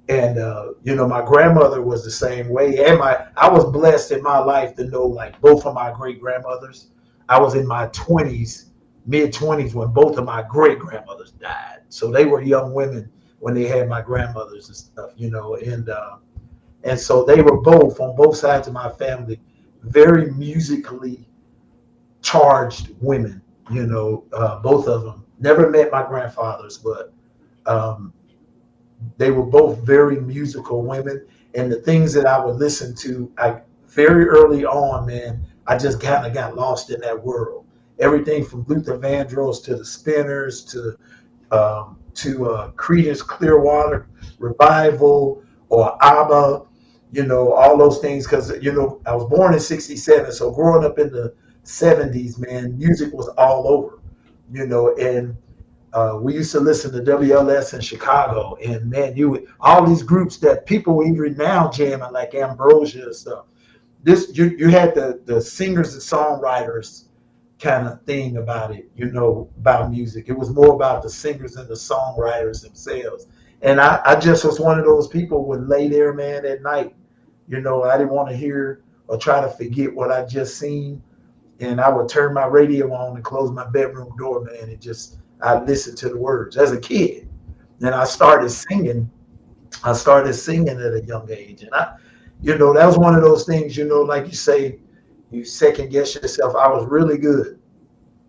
And my grandmother was the same way. And I was blessed in my life to know like both of my great grandmothers. I was in my 20s, mid 20s when both of my great grandmothers died. So they were young women when they had my grandmothers and stuff, and so they were both on both sides of my family very musically charged women. Both of them never met my grandfathers, but um, they were both very musical women, and the things that I would listen to, I very early on, man, I just kind of got lost in that world. Everything from Luther Vandross to the Spinners to Creedence Clearwater Revival or ABBA, all those things. Because I was born in '67, so growing up in the '70s, man, music was all over, and we used to listen to WLS in Chicago, and man, all these groups that people even now jamming like Ambrosia and stuff. You had the singers and songwriters kind of thing about it, about music. It was more about the singers and the songwriters themselves. And I just was one of those people would lay there, man, at night. I didn't want to hear or try to forget what I just seen, and I would turn my radio on and close my bedroom door, man, and just I listened to the words as a kid. And I started singing. I started singing at a young age, and that was one of those things, like you say, you second guess yourself. I was really good.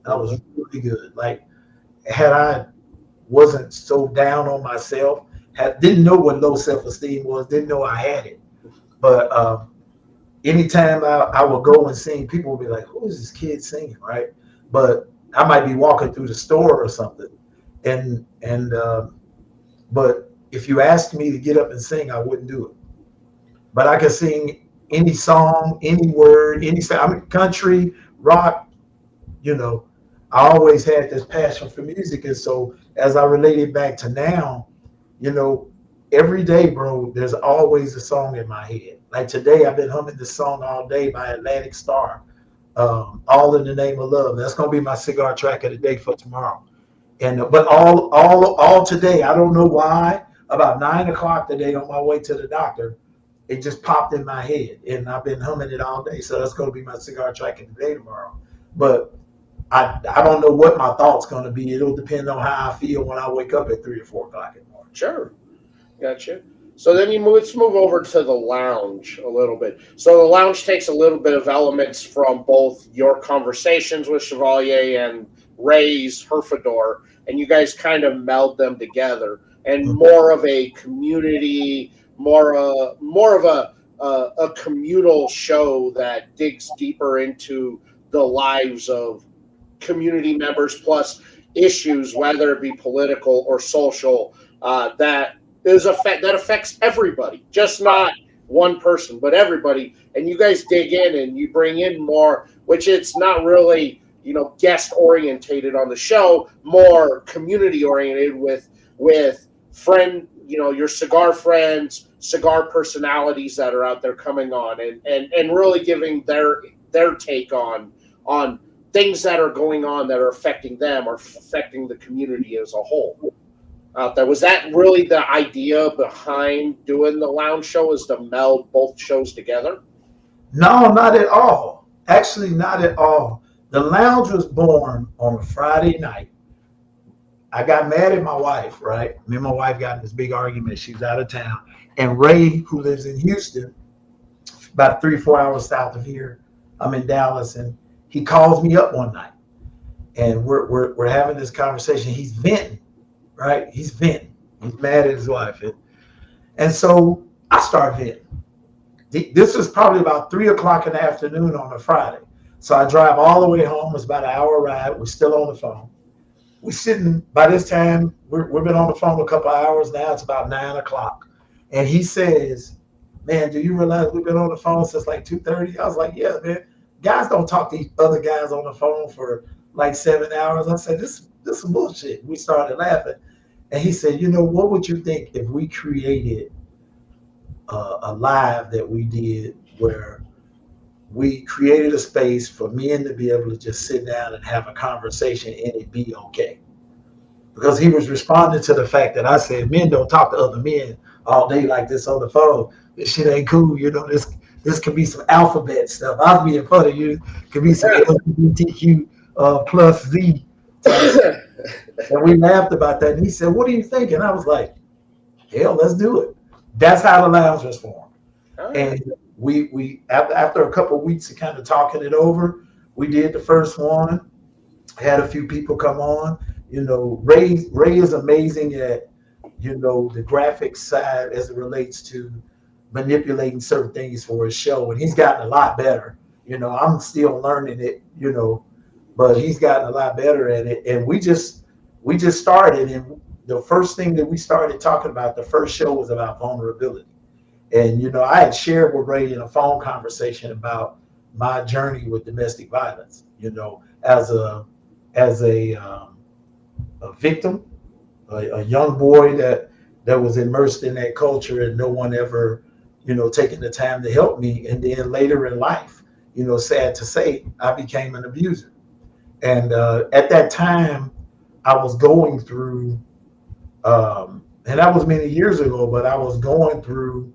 I was really good. Like had I wasn't so down on myself, didn't know what low self-esteem was, didn't know I had it. But anytime I would go and sing, people would be like, "Who is this kid singing?" Right? But I might be walking through the store or something, and but if you asked me to get up and sing, I wouldn't do it. But I could sing any song, any word, any sound. I mean, country, rock. You know, I always had this passion for music, and so as I related back to now, you know, every day, bro, there's always a song in my head. Like today, I've been humming this song all day by Atlantic Star. All in the Name of Love. That's gonna be my cigar track of the day for tomorrow. And but all today, I don't know why. About 9 o'clock today, on my way to the doctor, it just popped in my head, and I've been humming it all day. So that's gonna be my cigar track of the day tomorrow. But I don't know what my thought's gonna be. It'll depend on how I feel when I wake up at 3 or 4 o'clock in the morning. Sure. Gotcha. So then let's move over to the lounge a little bit. So the lounge takes a little bit of elements from both your conversations with Chevalier and Ray's Herfador, and you guys kind of meld them together, and more of a community, more of a communal show that digs deeper into the lives of community members, plus issues, whether it be political or social, that affects everybody, just not one person, but everybody. And you guys dig in and you bring in more, which it's not really, guest orientated on the show, more community oriented with your cigar friends, cigar personalities that are out there coming on and really giving their take on things that are going on that are affecting them or affecting the community as a whole out there. Was that really the idea behind doing the lounge show, is to meld both shows together? No, not at all. Actually, not at all. The lounge was born on a Friday night. I got mad at my wife, right? Me and my wife got in this big argument. She's out of town. And Ray, who lives in Houston, about 3-4 hours south of here, I'm in Dallas, and he calls me up one night. And we're having this conversation. He's venting, right? He's venting. He's mad at his wife. And so I start venting. This was probably about 3 o'clock in the afternoon on a Friday. So I drive all the way home. It's about an hour ride. We're still on the phone. We're sitting, by this time, we've been on the phone a couple of hours now. It's about 9 o'clock. And he says, man, do you realize we've been on the phone since like 2:30? I was like, yeah, man. Guys don't talk to other guys on the phone for like 7 hours. I said, this is bullshit. We started laughing. And he said, what would you think if we created a live that we did where we created a space for men to be able to just sit down and have a conversation and it be okay? Because he was responding to the fact that I said, men don't talk to other men all day like this on the phone. This shit ain't cool. This could be some alphabet stuff. I was being funny. You could be some LGBTQ plus Z. And we laughed about that. And he said, what do you think? And I was like, hell, let's do it. That's how the lounge was formed. And we after a couple of weeks of kind of talking it over, we did the first one. Had a few people come on. Ray is amazing at, the graphics side as it relates to manipulating certain things for his show, and he's gotten a lot better. I'm still learning it, but he's gotten a lot better at it. And we just started, and the first thing that we started talking about, the first show was about vulnerability. And I had shared with Ray in a phone conversation about my journey with domestic violence, as a victim, a young boy that was immersed in that culture, and no one ever taking the time to help me. And then later in life, sad to say, I became an abuser. And at that time, I was going through, and that was many years ago, but I was going through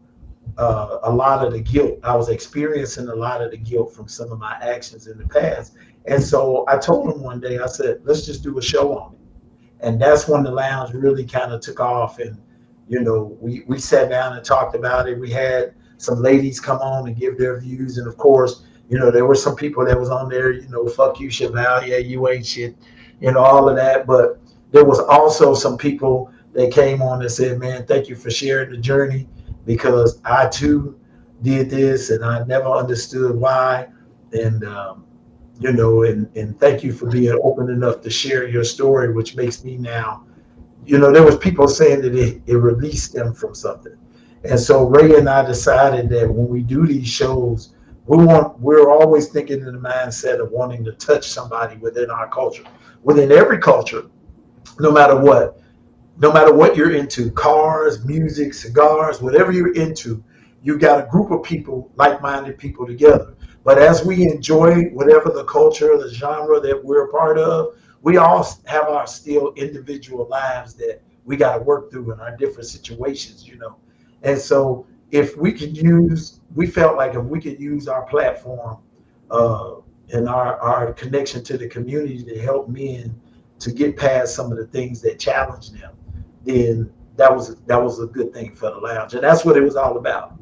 a lot of the guilt. I was experiencing a lot of the guilt from some of my actions in the past. And so I told him one day, I said, let's just do a show on it. And that's when the lounge really kind of took off. And we sat down and talked about it. We had some ladies come on and give their views. And of course, there were some people that was on there, fuck you, Chevalier, you ain't shit, all of that. But there was also some people that came on and said, man, thank you for sharing the journey, because I too did this and I never understood why. And, and thank you for being open enough to share your story, which makes me now, there was people saying that it released them from something. And so Ray and I decided that when we do these shows, we're always thinking in the mindset of wanting to touch somebody within our culture, within every culture, no matter what you're into, cars, music, cigars, whatever you're into, you got a group of people, like-minded people together. But as we enjoy whatever the culture, the genre that we're a part of, we all have our still individual lives that we got to work through in our different situations, you know. And so if we could use, we felt like if we could use our platform uh, and our connection to the community to help men to get past some of the things that challenge them, then that was a good thing for the lounge. And that's what it was all about.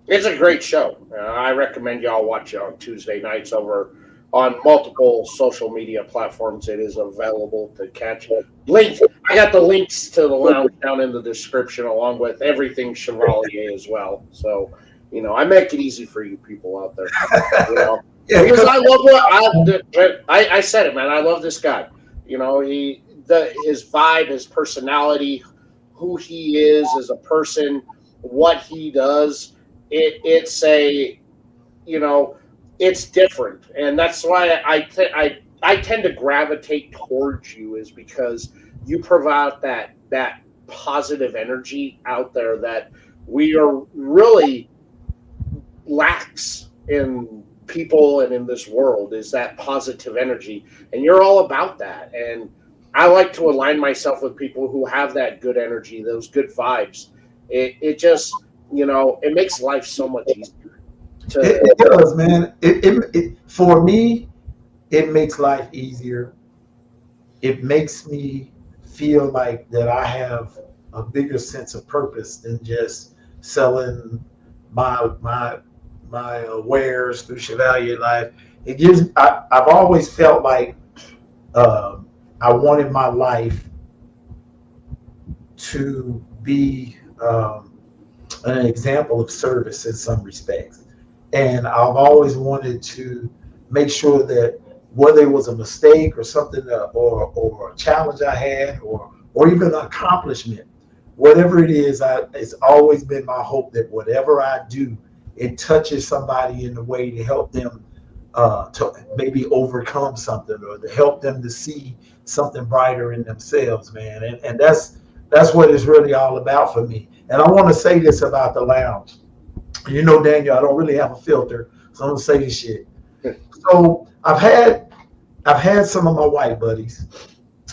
It's a great show. I recommend y'all watch it on Tuesday nights over on multiple social media platforms. It is available to catch. Link. I got the links to the lounge down in the description, along with everything Chevalier as well. So, I make it easy for you people out there. Yeah, Because I love I said it, man. I love this guy. His vibe, his personality, who he is as a person, what he does. It's different, and that's why I tend to gravitate towards you, is because you provide that positive energy out there that we are really lacks in people and in this world, is that positive energy, and you're all about that. And I like to align myself with people who have that good energy, those good vibes. It just it makes life so much easier. it does, man. It for me, it makes life easier. It makes me feel like that I have a bigger sense of purpose than just selling my wares through Chevalier Life. It gives. I've always felt like I wanted my life to be an example of service in some respects, and I've always wanted to make sure that whether it was a mistake or something, or a challenge I had, or even an accomplishment, whatever it is, it's always been my hope that whatever I do, it touches somebody in a way to help them to maybe overcome something, or to help them to see something brighter in themselves, man. And that's what it's really all about for me. And I want to say this about the lounge. Daniel, I don't really have a filter, so I'm gonna say this shit. So I've had some of my white buddies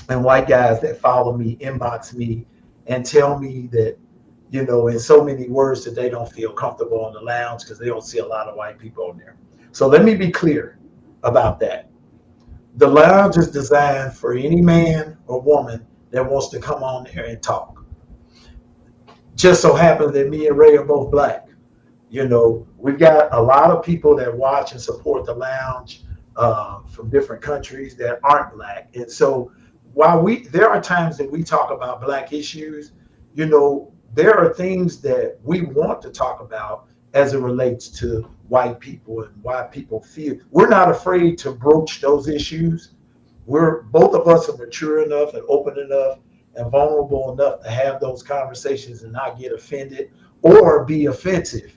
and white guys that follow me, inbox me, and tell me that, in so many words, that they don't feel comfortable in the lounge because they don't see a lot of white people on there. So let me be clear about that. The lounge is designed for any man or woman that wants to come on there and talk. Just so happens that me and Ray are both black. We've got a lot of people that watch and support the lounge from different countries that aren't black. And so while there are times that we talk about black issues, there are things that we want to talk about as it relates to white people and why people feel. We're not afraid to broach those issues. Both of us are mature enough and open enough and vulnerable enough to have those conversations and not get offended or be offensive.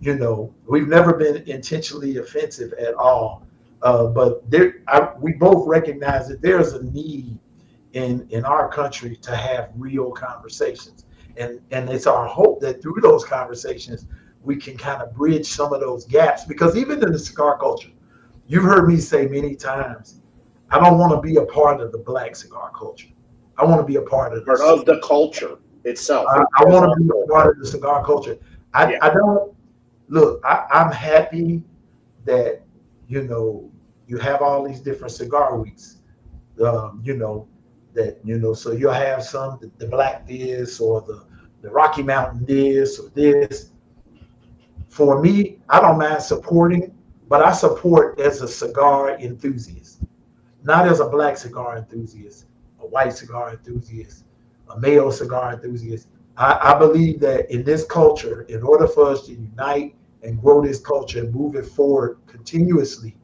We've never been intentionally offensive at all. But we both recognize that there's a need in our country to have real conversations. And it's our hope that through those conversations, we can kind of bridge some of those gaps. Because even in the cigar culture, you've heard me say many times, I don't want to be a part of the black cigar culture. I want to be a part of the culture itself. I want to be a part of the cigar culture. I don't look. I'm happy that you have all these different cigar weeks. So you'll have some the black this or the Rocky Mountain this or this. For me, I don't mind supporting, but I support as a cigar enthusiast, not as a black cigar enthusiast, a white cigar enthusiast, a male cigar enthusiast. I believe that in this culture, in order for us to unite and grow this culture and move it forward continuously,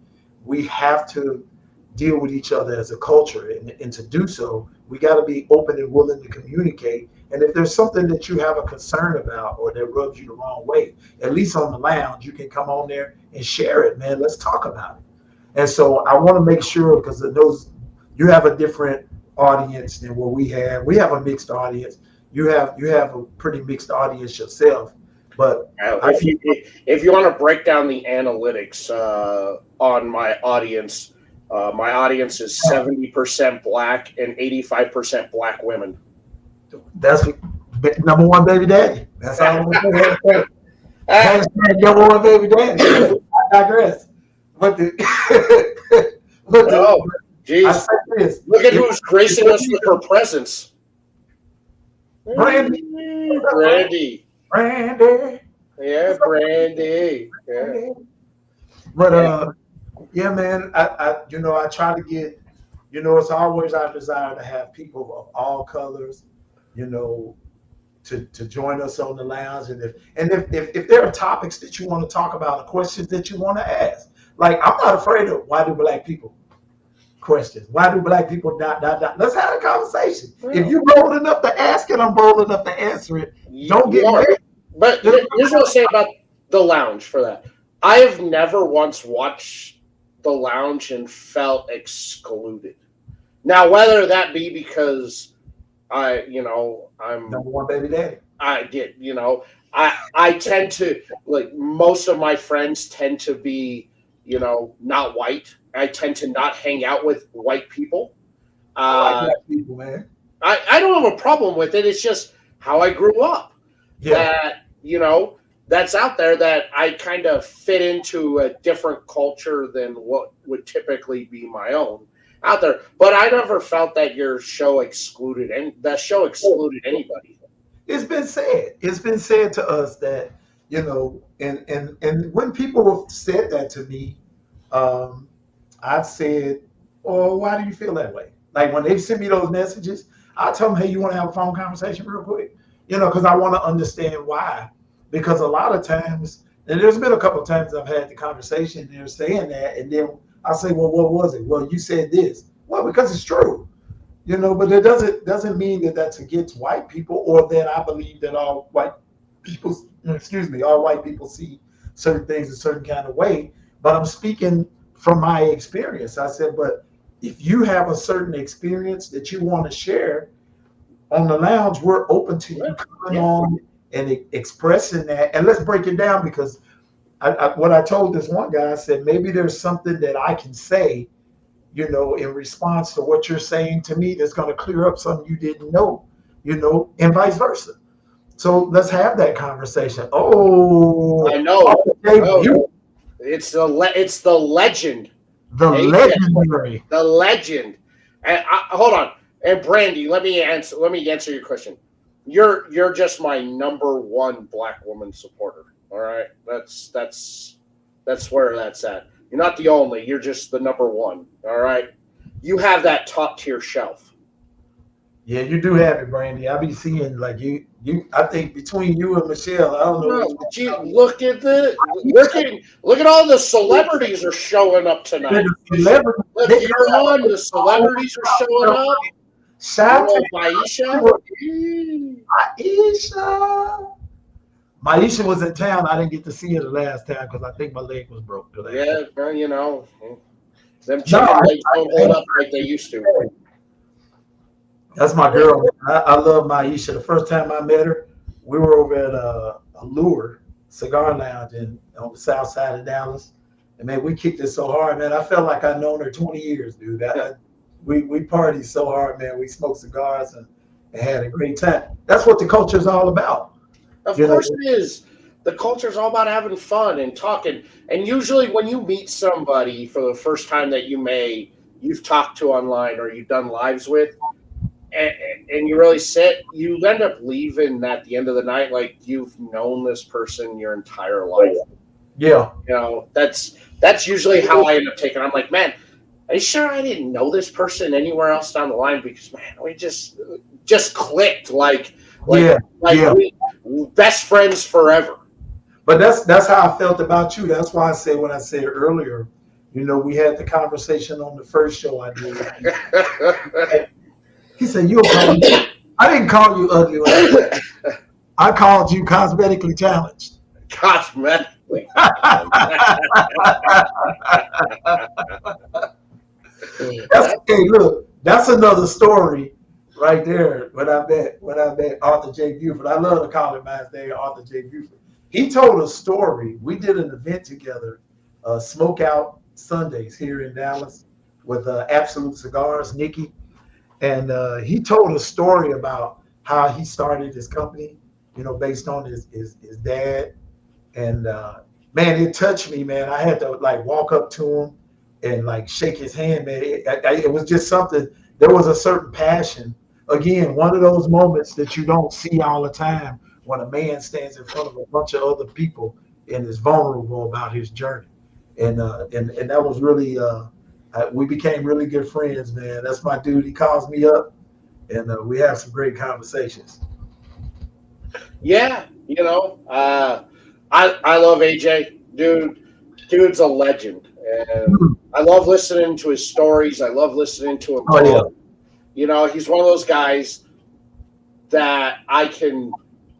we have to deal with each other as a culture. And to do so, we got to be open and willing to communicate. And if there's something that you have a concern about or that rubs you the wrong way, at least on the lounge, you can come on there and share it, man. Let's talk about it. And so I want to make sure, because you have a different audience than what we have. We have a mixed audience. You have a pretty mixed audience yourself. But if you want to break down the analytics on my audience is 70% black and 85% black women. that's number one baby daddy. That's all I'm gonna say. Hashtag number one baby daddy. I digress. But Oh, geez. This. Look at who's gracing us with her presence. Brandy. Yeah, Brandy. Yeah. But yeah, man, I try to get, it's always our desire to have people of all colors, to join us on the lounge. And if there are topics that you want to talk about, questions that you want to ask, like I'm not afraid of why do black people questions. Why do black people ... Let's have a conversation. Yeah. If you're bold enough to ask it, I'm bold enough to answer it. Don't get mad. But here's what I'll say about the lounge for that. I have never once watched the lounge and felt excluded. Now, whether that be because I'm number one baby daddy. I tend to, like, most of my friends tend to be, not white. I tend to not hang out with white people. I like black people, man. I don't have a problem with it. It's just how I grew up. Yeah. That, that's out there, that I kind of fit into a different culture than what would typically be my own out there. But I never felt that your show excluded anybody. It's been said. It's been said to us that, and when people have said that to me, I've said, "Oh, why do you feel that way?" Like when they send me those messages, I tell them, "Hey, you want to have a phone conversation real quick?" Because I want to understand why. Because a lot of times, and there's been a couple of times I've had the conversation, and they're saying that, and then I say, "Well, what was it?" "Well, you said this." "Well, because it's true." But it doesn't mean that that's against white people, or that I believe that all white people see certain things a certain kind of way. But I'm speaking from my experience. I said, but if you have a certain experience that you want to share on the lounge, we're open to you coming on and expressing that. And let's break it down, because what I told this one guy, I said, maybe there's something that I can say, in response to what you're saying to me, that's going to clear up something you didn't know, and vice versa. So let's have that conversation. Oh, I know. It's the legend. The legendary. The legend. And hold on. And Brandy, let me answer your question. You're just my number one black woman supporter. All right, that's where that's at. You're not the only. You're just the number one. All right, you have that top tier shelf. Yeah, you do have it, Brandy. I be seeing like you. I think between you and Michelle, I don't know. Look at all the celebrities are showing up tonight. Look, you're on. The celebrities are showing up. Shout out Maisha was in town. I didn't get to see her the last time because I think my leg was broke today. Yeah, well, them chicken legs don't hold up like they used to. That's my girl. I love Maisha. The first time I met her, we were over at Allure Cigar Lounge on the south side of Dallas. And man, we kicked it so hard, man. I felt like I'd known her 20 years, dude. We partied so hard, man. We smoked cigars and had a great time. That's what the culture is all about. Of course it is. The culture is all about having fun and talking. And usually when you meet somebody for the first time that you've talked to online or you've done lives with, and you really sit, you end up leaving at the end of the night like you've known this person your entire life. Yeah. That's usually how I end up taking it. I'm like, man, are you sure I didn't know this person anywhere else down the line? Because, man, we just clicked like we best friends forever. But that's how I felt about you. That's why I said what I said earlier. We had the conversation on the first show I did. He said, I didn't call you ugly. I called you cosmetically challenged. Cosmetically. Hey, look, that's another story right there. When I met Arthur J. Buford, I love to call him my name, Arthur J. Buford. he told a story. We did an event together, Smoke Out Sundays here in Dallas with Absolute Cigars, Nikki. And he told a story about how he started his company, based on his dad. And man, it touched me, man. I had to like walk up to him and like shake his hand, man. It was just something. There was a certain passion. Again, one of those moments that you don't see all the time when a man stands in front of a bunch of other people and is vulnerable about his journey. And that was really we became really good friends, man. That's my dude. He calls me up, and we have some great conversations. Yeah, I love AJ, dude. Dude's a legend, and I love listening to his stories. I love listening to him Oh, talk. He's one of those guys that I can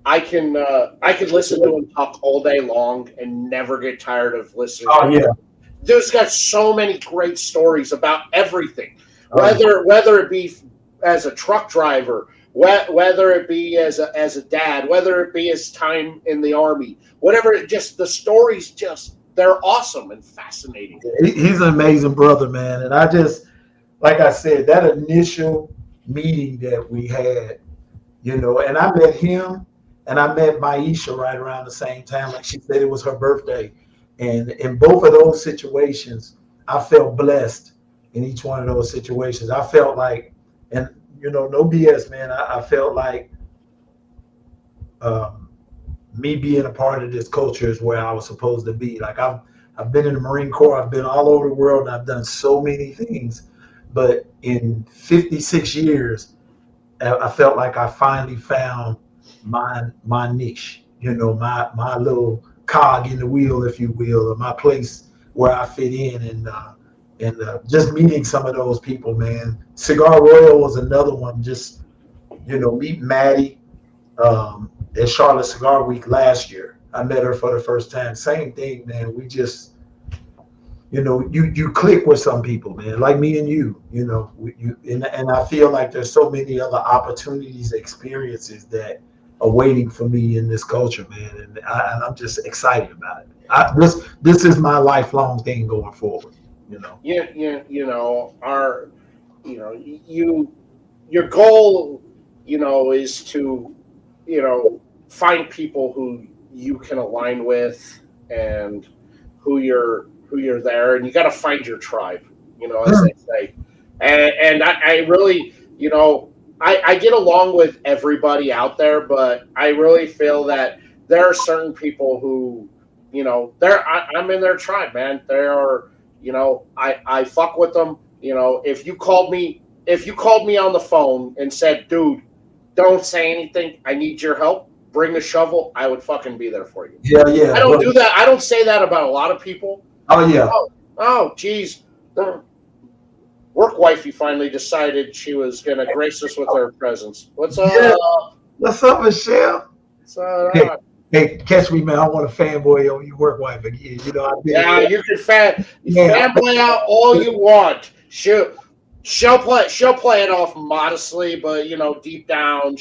listen to him talk all day long and never get tired of listening. Oh, yeah. Dude's got so many great stories about everything, Oh, whether it be as a truck driver, whether it be as a dad, whether it be his time in the Army, whatever. Just the stories, they're awesome and fascinating. He's an amazing brother, man. And I just, like I said, that initial meeting that we had, and I met him and I met Maisha right around the same time. Like she said, it was her birthday. And in both of those situations, I felt blessed in each one of those situations. I felt like, and no BS, man. I felt like me being a part of this culture is where I was supposed to be. Like I've been in the Marine Corps. I've been all over the world. And I've done so many things, but in 56 years, I felt like I finally found my niche. My little cog in the wheel, if you will, or my place where I fit in, and just meeting some of those people, man. Cigar Royal was another one. Just meet Maddie at Charlotte Cigar Week last year. I met her for the first time. Same thing, man. We just you click with some people, man, like me and you. And I feel like there's so many other opportunities, experiences that are waiting for me in this culture, man, and I'm just excited about it. This is my lifelong thing going forward. Your goal, is to, find people who you can align with and who you're there, and you got to find your tribe, as they say. And I really, I get along with everybody out there, but I really feel that there are certain people who, I'm in their tribe, man. They are, I fuck with them. If you called me on the phone and said, dude, don't say anything, I need your help, bring a shovel, I would fucking be there for you. Yeah. I don't do that. I don't say that about a lot of people. Oh, yeah. Oh, geez. Work wifey finally decided she was going to grace us with her presence. What's up? Yeah. What's up, Michelle? What's up? Hey, catch me, man. I want a fanboy on your work wife again. You can fanboy out all you want. She'll play it off modestly, but deep down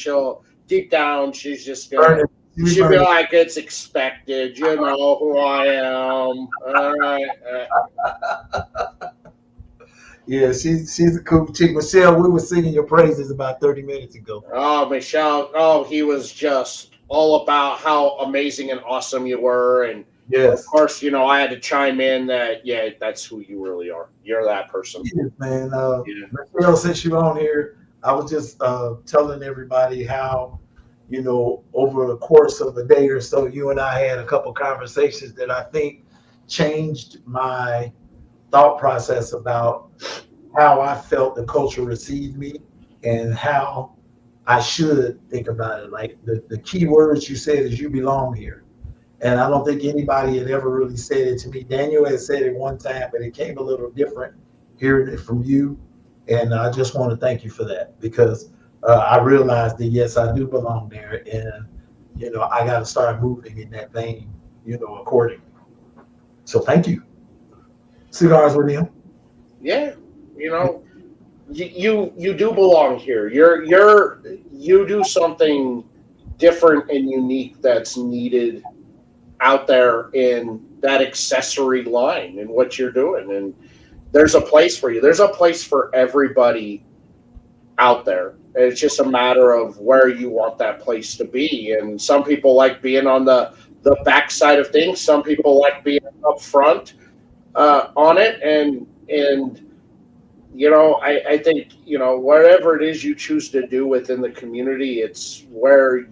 she's just gonna. She'll be like, it's expected. You know who I am. All right. Yeah, she's a cool chick. Michelle, we were singing your praises about 30 minutes ago. Oh, Michelle. Oh, he was just all about how amazing and awesome you were. And yes, of course, I had to chime in that, yeah, that's who you really are. You're that person. Yes, man. Michelle, since you're on here, I was just telling everybody how, over the course of a day or so, you and I had a couple conversations that I think changed my thought process about how I felt the culture received me and how I should think about it. Like the key words you said is you belong here. And I don't think anybody had ever really said it to me. Daniel had said it one time, but it came a little different hearing it from you. And I just want to thank you for that, because I realized that, yes, I do belong there. And, I got to start moving in that vein, accordingly. So thank you. Cigars with him. Yeah. You do belong here. You do something different and unique that's needed out there in that accessory line and what you're doing. And there's a place for you. There's a place for everybody out there. It's just a matter of where you want that place to be. And some people like being on the backside of things. Some people like being up front on it. And I think, whatever it is you choose to do within the community, it's where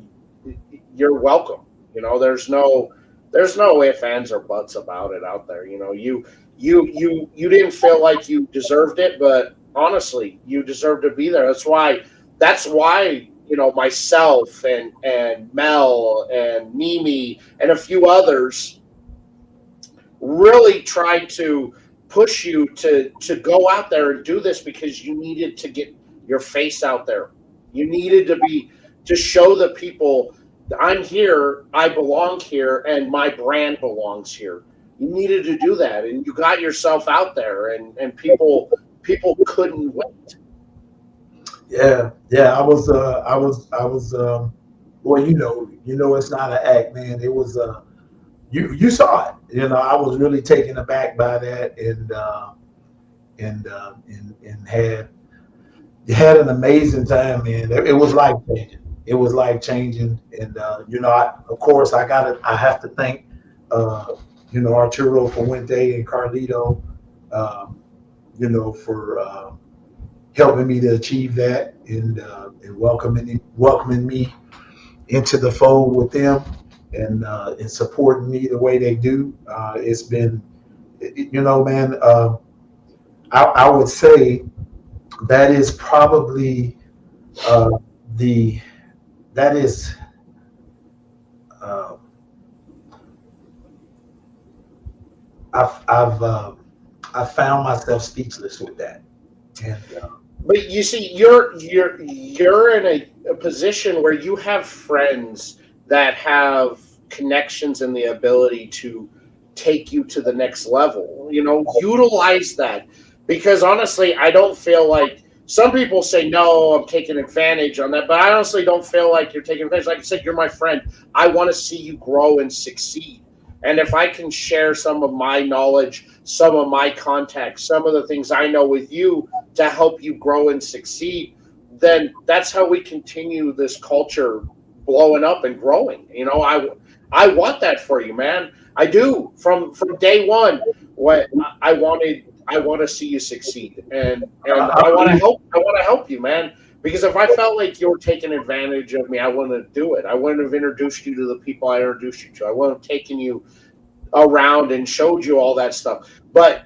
you're welcome. There's no ifs, ands, or buts about it out there. You didn't feel like you deserved it, but honestly, you deserve to be there. That's why myself and Mel and Mimi and a few others really tried to push you to go out there and do this, because you needed to get your face out there. You needed to show the people, I'm here, I belong here, and my brand belongs here. You needed to do that, and you got yourself out there, and people couldn't wait. Yeah. I was well, it's not an act, man. It was you saw it. I was really taken aback by that, and had an amazing time, man. It was life changing. It was life changing, and of course, I have to thank Arturo Fuente and Carlito, for helping me to achieve that, and welcoming me into the fold with them, and supporting me the way they do. It's been, man. I would say that is probably I've found myself speechless with that. And but you see, you're in a position where you have friends that have connections and the ability to take you to the next level. Utilize that, because honestly, I don't feel like, some people say, no, I'm taking advantage on that, but I honestly don't feel like you're taking advantage. Like I said, you're my friend. I want to see you grow and succeed. And if I can share some of my knowledge, some of my contacts, some of the things I know with you to help you grow and succeed, then that's how we continue this culture blowing up and growing. I want that for you, man. I do. From day one, what I want to see you succeed, and I want to help you, man. Because if I felt like you were taking advantage of me, I wouldn't do it. I wouldn't have introduced you to the people I introduced you to. I wouldn't have taken you around and showed you all that stuff. But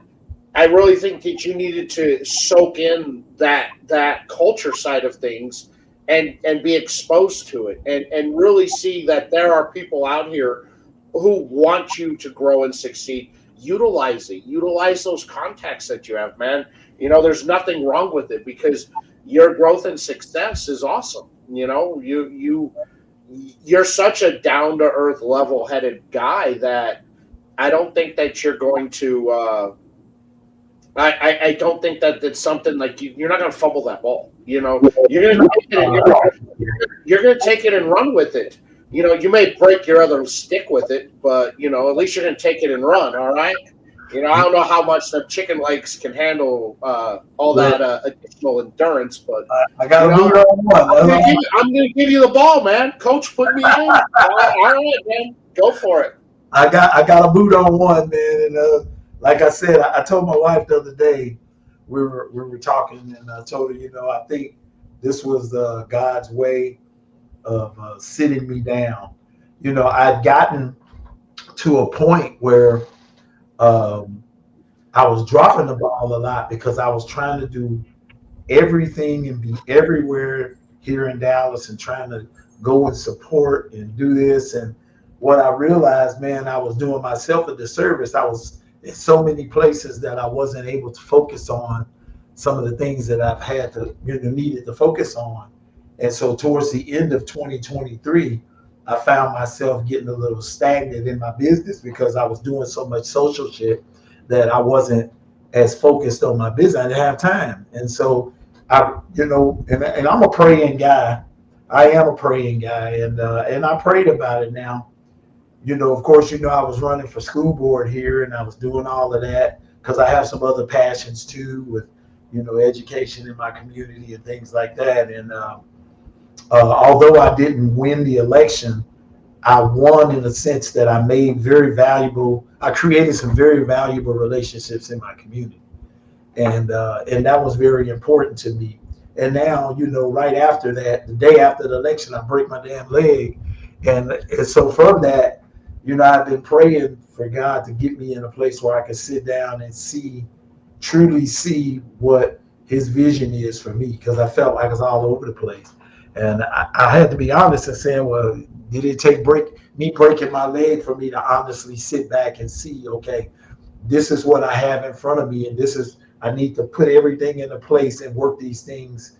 I really think that you needed to soak in that culture side of things and be exposed to it, and really see that there are people out here who want you to grow and succeed. Utilize it. Utilize those contacts that you have, man. There's nothing wrong with it, because your growth and success is awesome. You're such a down-to-earth, level-headed guy that I don't think that you're going to I don't think that it's something like you're not going to fumble that ball. You're going to take it and run with it. You may break your other stick with it, but at least you're going to take it and run. All right. I don't know how much the chicken legs can handle all that additional endurance, but I got a boot on one. I'm going to give you the ball, man. Coach put me in. All right, man. Go for it. I got a boot on one, man, and like I said, I told my wife the other day, we were talking, and I told her, I think this was God's way of sitting me down. I'd gotten to a point where I was dropping the ball a lot, because I was trying to do everything and be everywhere here in Dallas, and trying to go and support and do this. And what I realized, man, I was doing myself a disservice. I was in so many places that I wasn't able to focus on some of the things that I've had to, needed to focus on. And so towards the end of 2023, I found myself getting a little stagnant in my business, because I was doing so much social shit that I wasn't as focused on my business. I didn't have time. And so and I'm a praying guy. I am a praying guy. And I prayed about it now. Of course, I was running for school board here, and I was doing all of that because I have some other passions too with, education in my community and things like that. And although I didn't win the election, I won in the sense that I created some very valuable relationships in my community. And that was very important to me. And now, right after that, the day after the election, I break my damn leg. And so from that, I've been praying for God to get me in a place where I can sit down and truly see what his vision is for me, because I felt like it's all over the place. And I had to be honest and saying, well, did it take me breaking my leg for me to honestly sit back and see, okay, this is what I have in front of me, and I need to put everything into place and work these things,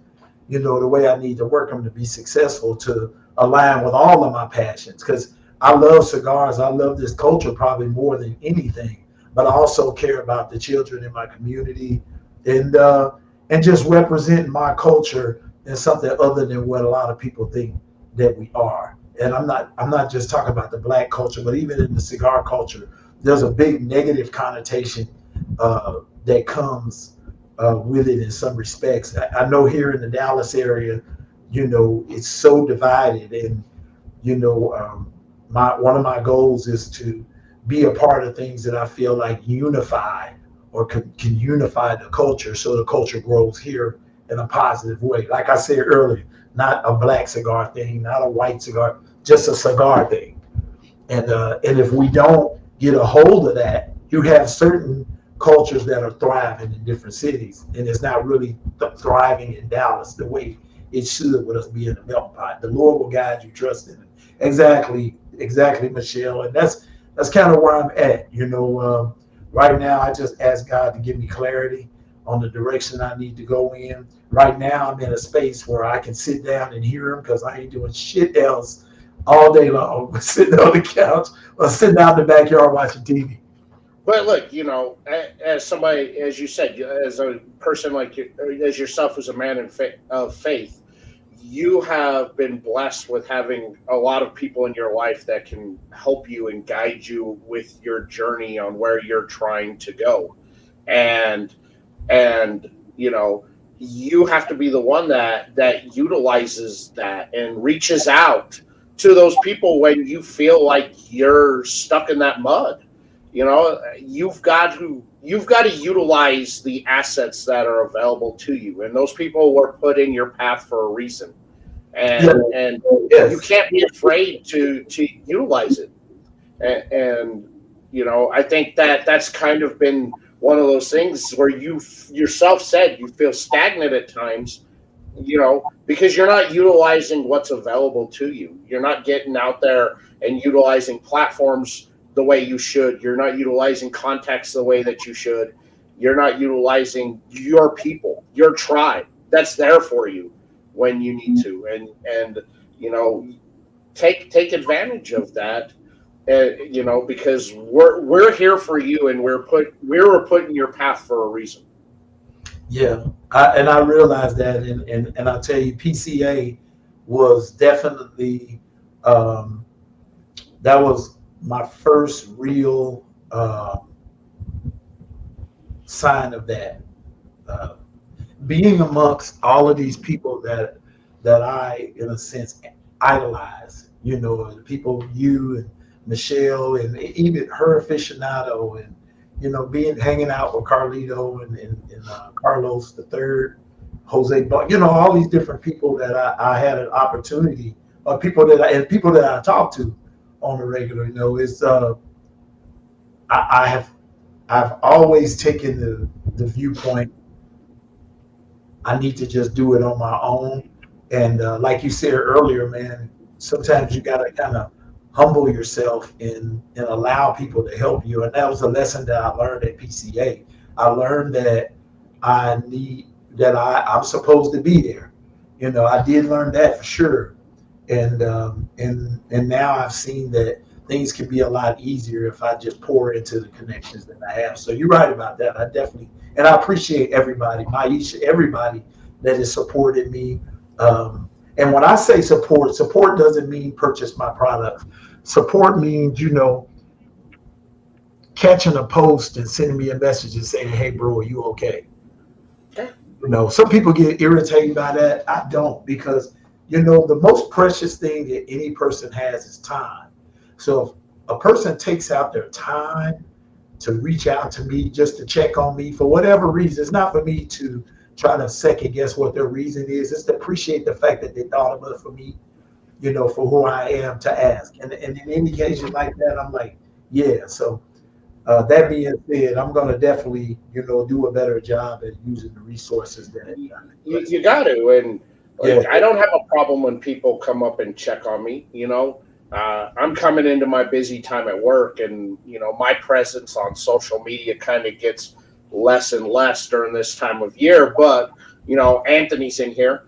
the way I need to work them to be successful, to align with all of my passions. Because I love cigars. I love this culture probably more than anything, but I also care about the children in my community, and just representing my culture in something other than what a lot of people think that we are. And I'm not just talking about the Black culture, but even in the cigar culture, there's a big negative connotation that comes with it in some respects. I know here in the Dallas area, it's so divided, and one of my goals is to be a part of things that I feel like unify or can unify the culture, so the culture grows here in a positive way. Like I said earlier, not a Black cigar thing, not a white cigar, just a cigar thing. And if we don't get a hold of that, you have certain cultures that are thriving in different cities, and it's not really thriving in Dallas the way it should with us being a melting pot. The Lord will guide you, trust in it. Exactly, Michelle. And that's kind of where I'm at. Right now, I just ask God to give me clarity on the direction I need to go in. Right now, I'm in a space where I can sit down and hear him, because I ain't doing shit else all day long, sitting on the couch or sitting out in the backyard watching TV. But look, as somebody, as you said, as a person like you, as yourself, as a man of faith, you have been blessed with having a lot of people in your life that can help you and guide you with your journey on where you're trying to go. And you have to be the one that utilizes that and reaches out to those people when you feel like you're stuck in that mud. You've got to utilize the assets that are available to you, and those people were put in your path for a reason, and Yes. you can't be afraid to utilize it. And I think that's kind of been one of those things where you yourself said you feel stagnant at times, because you're not utilizing what's available to you. You're not getting out there and utilizing platforms the way you should. You're not utilizing context the way that you should. You're not utilizing your people, your tribe that's there for you when you need to. And take advantage of that. Because we're here for you, and we were put in your path for a reason. Yeah, I realized that, and I'll tell you, PCA was definitely that was my first real sign of that. Being amongst all of these people that I, in a sense, idolize. The people, you and Michelle, and even her aficionado, and hanging out with Carlito and Carlos the Third, Jose, all these different people that I had an opportunity, people that I talk to on the regular. I've always taken the viewpoint, I need to just do it on my own. And like you said earlier, man, sometimes you got to kind of humble yourself and allow people to help you. And that was a lesson that I learned at PCA. I learned that I'm supposed to be there. I did learn that for sure. And now I've seen that things can be a lot easier if I just pour into the connections that I have. So you're right about that. And I appreciate everybody, everybody that has supported me. And when I say support doesn't mean purchase my product. Support means, catching a post and sending me a message and saying, "Hey, bro, are you okay?" Okay. Some people get irritated by that. I don't, because the most precious thing that any person has is time. So if a person takes out their time to reach out to me just to check on me for whatever reason, it's not for me to try to second guess what their reason is. It's to appreciate the fact that they thought of it for me, for who I am, to ask. And in any occasion like that, I'm like, yeah. So that being said, I'm going to definitely, do a better job at using the resources that. You got to, and Yeah. I don't have a problem when people come up and check on me. I'm coming into my busy time at work, and my presence on social media kind of gets less and less during this time of year. But Anthony's in here.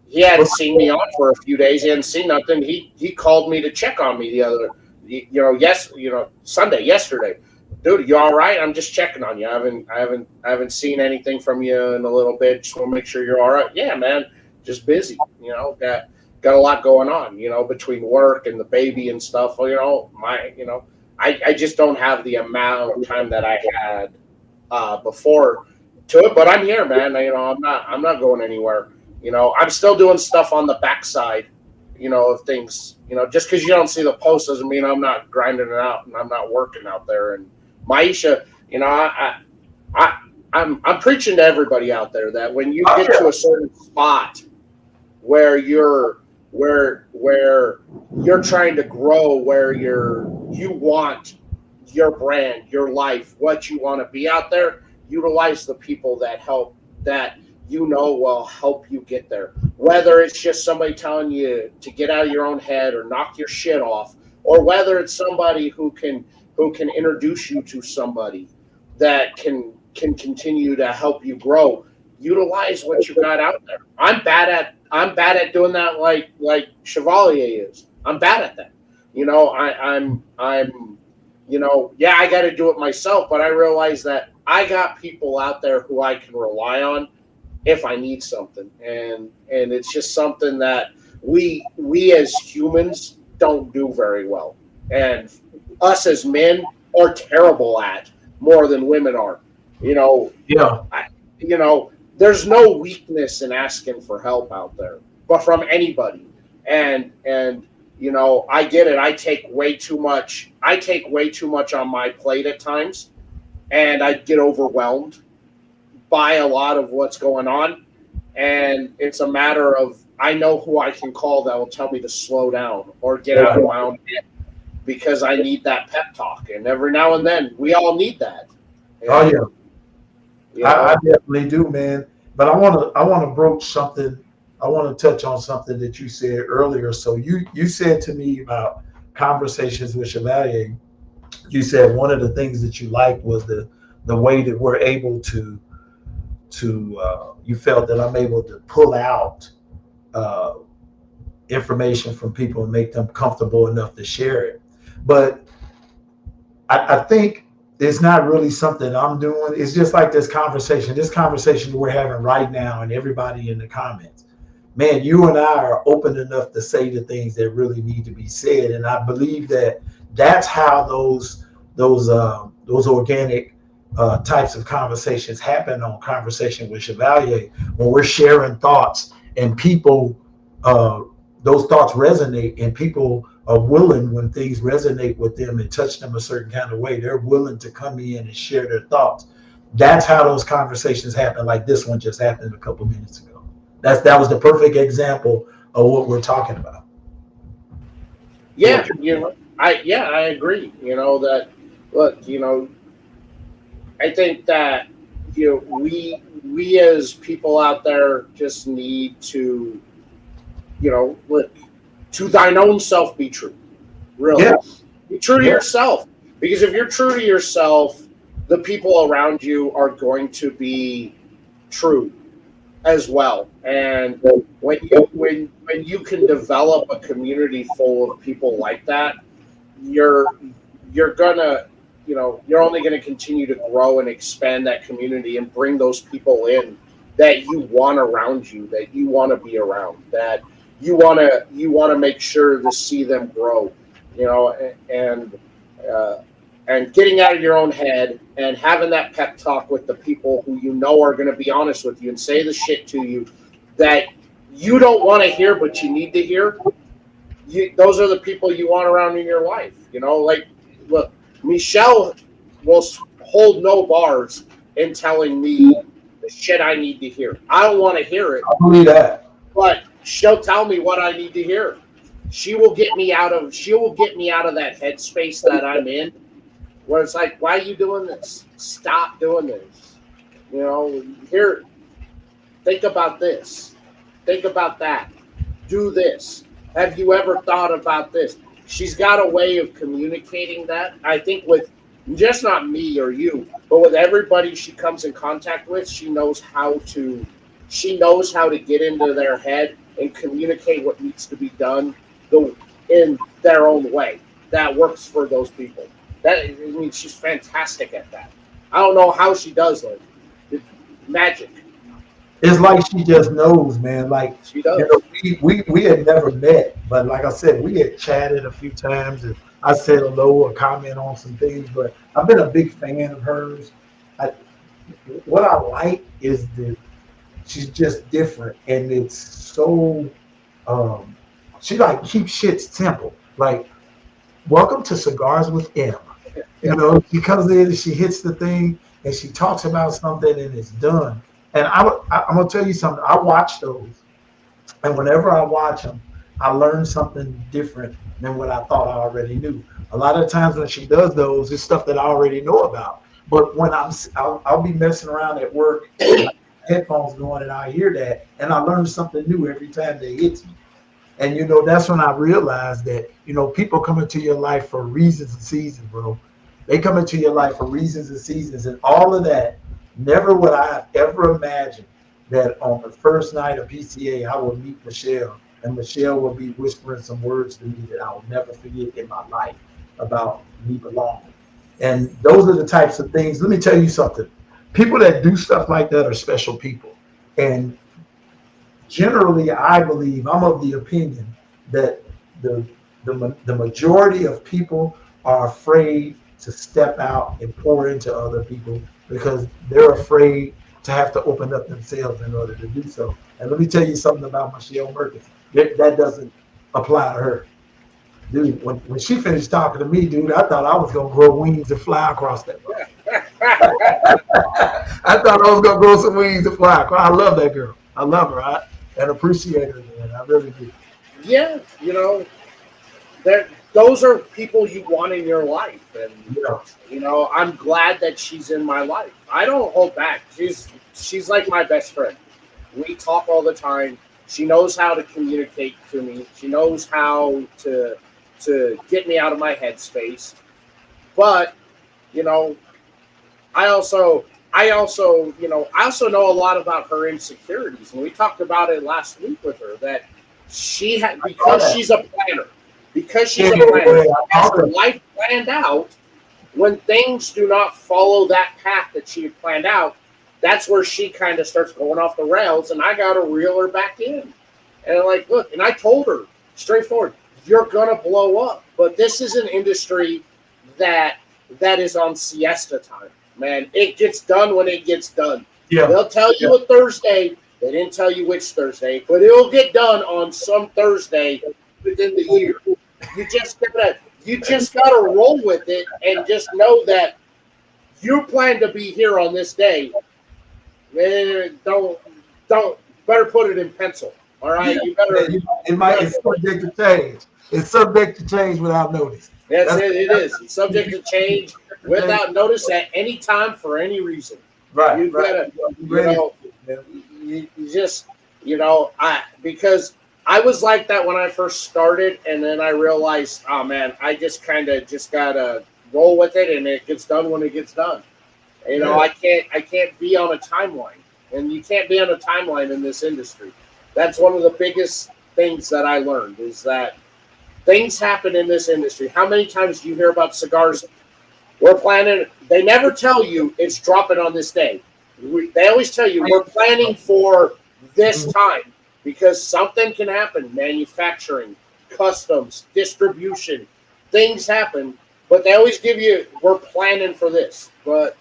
He hadn't seen me on for a few days. He hadn't seen nothing. He called me to check on me the other, Sunday, yesterday. Dude, you all right? I'm just checking on you. I haven't seen anything from you in a little bit. Just want to make sure you're all right. Yeah, man. Just busy. Got a lot going on. Between work and the baby and stuff. I just don't have the amount of time that I had before to it. But I'm here, man. I'm not going anywhere. I'm still doing stuff on the backside. Of things. Just because you don't see the post doesn't mean I'm not grinding it out and I'm not working out there. And Maisha, I'm preaching to everybody out there that when you get to a certain spot where you're trying to grow, where you want your brand, your life, what you want to be out there, utilize the people that will help you get there. Whether it's just somebody telling you to get out of your own head or knock your shit off, or whether it's somebody who can introduce you to somebody that can continue to help you grow. Utilize what you got out there. I'm bad at doing that like Chevalier is. I'm bad at that. I got to do it myself, but I realize that I got people out there who I can rely on if I need something, and it's just something that we as humans don't do very well, and us as men are terrible at more than women are. Yeah. There's no weakness in asking for help out there, but from anybody, and I get it. I take way too much on my plate at times, and I get overwhelmed by a lot of what's going on, and it's a matter of I know who I can call that will tell me to slow down or get out of my own head, because I need that pep talk, and every now and then we all need that. And, Oh yeah, I definitely do, man. But I want to broach something. I want to touch on something that you said earlier. So you said to me about conversations with Chevalier. You said one of the things that you liked was the way that we're able to you felt that I'm able to pull out information from people and make them comfortable enough to share it. But I think it's not really something I'm doing. It's just like this conversation we're having right now, and everybody in the comments. Man, you and I are open enough to say the things that really need to be said, and I believe that that's how those organic types of conversations happen on Conversation with Chevalier, when we're sharing thoughts and people, those thoughts resonate, and people are willing, when things resonate with them and touch them a certain kind of way, they're willing to come in and share their thoughts. That's how those conversations happen, like this one just happened a couple minutes ago. That was the perfect example of what we're talking about. Yeah, I agree. I think that we as people out there just need to look, to thine own self be true. Really, be true to yourself, because if you're true to yourself, the people around you are going to be true as well. And when you can develop a community full of people like that, you're gonna you're only going to continue to grow and expand that community and bring those people in that you want around you, that you want to be around, that you want to make sure to see them grow. you know, uh, and getting out of your own head and having that pep talk with the people who you know are going to be honest with you and say the shit to you that you don't want to hear but you need to hear. Those are the people you want around in your life. You know, like, look, Michelle will hold no bars in telling me the shit I need to hear. I don't want to hear it, I believe that. but she'll tell me what I need to hear. She will get me out of that headspace that I'm in, where it's like, why are you doing this? Stop doing this. You know, here, think about this. Think about that. Do this. Have you ever thought about this? She's got a way of communicating that. I think with just not me or you, but with everybody she comes in contact with, she knows how to get into their head and communicate what needs to be done in their own way. That works for those people. She's fantastic at that. I don't know how she does it. It's magic. It's like she just knows, man. Like, She does. you know, we had never met, but like I said, we had chatted a few times, and I said hello or comment on some things. But I've been a big fan of hers. I, what I like is that she's just different, and it's so um, she like keeps shit simple. Like, welcome to Cigars with M. You know, she comes in and she hits the thing and she talks about something and it's done. And I'm gonna tell you something. I watch those, and whenever I watch them, I learn something different than what I thought I already knew. A lot of times when she does those, it's stuff that I already know about. But when I'll be messing around at work, headphones going, and I hear that, and I learn something new every time they hit me. And you know, that's when I realized that, you know, people come into your life for reasons and seasons, bro. They come into your life for reasons and seasons, and all of that. Never would I have ever imagined that on the first night of PCA, I would meet Michelle, and Michelle would be whispering some words to me that I will never forget in my life about me belonging. And those are the types of things. Let me tell you something. People that do stuff like that are special people. And generally, I believe, I'm of the opinion that the the majority of people are afraid to step out and pour into other people because they're afraid to have to open up themselves in order to do so. And let me tell you something about Michelle Merkins. That doesn't apply to her. Dude, when she finished talking to me, dude, I thought I was going to grow wings and fly across that road. I thought I was going to grow some wings and fly across. I love that girl. I love her. And appreciate her, man. I really do. Yeah, you know, those are people you want in your life, and Yeah. you know, I'm glad that she's in my life. I don't hold back. She's like my best friend. We talk all the time. She knows how to communicate to me. She knows how to get me out of my headspace. But you know, I also know a lot about her insecurities, and we talked about it last week with her that she had because she's a planner, has her life planned out. When things do not follow that path that she had planned out, that's where she kind of starts going off the rails, and I got to reel her back in. And I'm like, look, and I told her straightforward, you're gonna blow up, but this is an industry that is on siesta time. Man, it gets done when it gets done. Yeah. They'll tell you a Thursday. They didn't tell you which Thursday, but it'll get done on some Thursday within the year. You just gotta roll with it and just know that you plan to be here on this day. Don't better put it in pencil. All right, you better. It's subject to change. It's subject to change without notice. That's it. It is. It's subject to change without notice at any time for any reason. Right. You gotta, you just, because I was like that when I first started, and then I realized, oh man, I just kind of just gotta roll with it, and it gets done when it gets done. I can't be on a timeline, and you can't be on a timeline in this industry. That's one of the biggest things that I learned is that things happen in this industry. How many times do you hear about cigars? We're planning. They never tell you it's dropping on this day. They always tell you we're planning for this time because something can happen. Manufacturing, customs, distribution. things happen, but they always give you, we're planning for this, but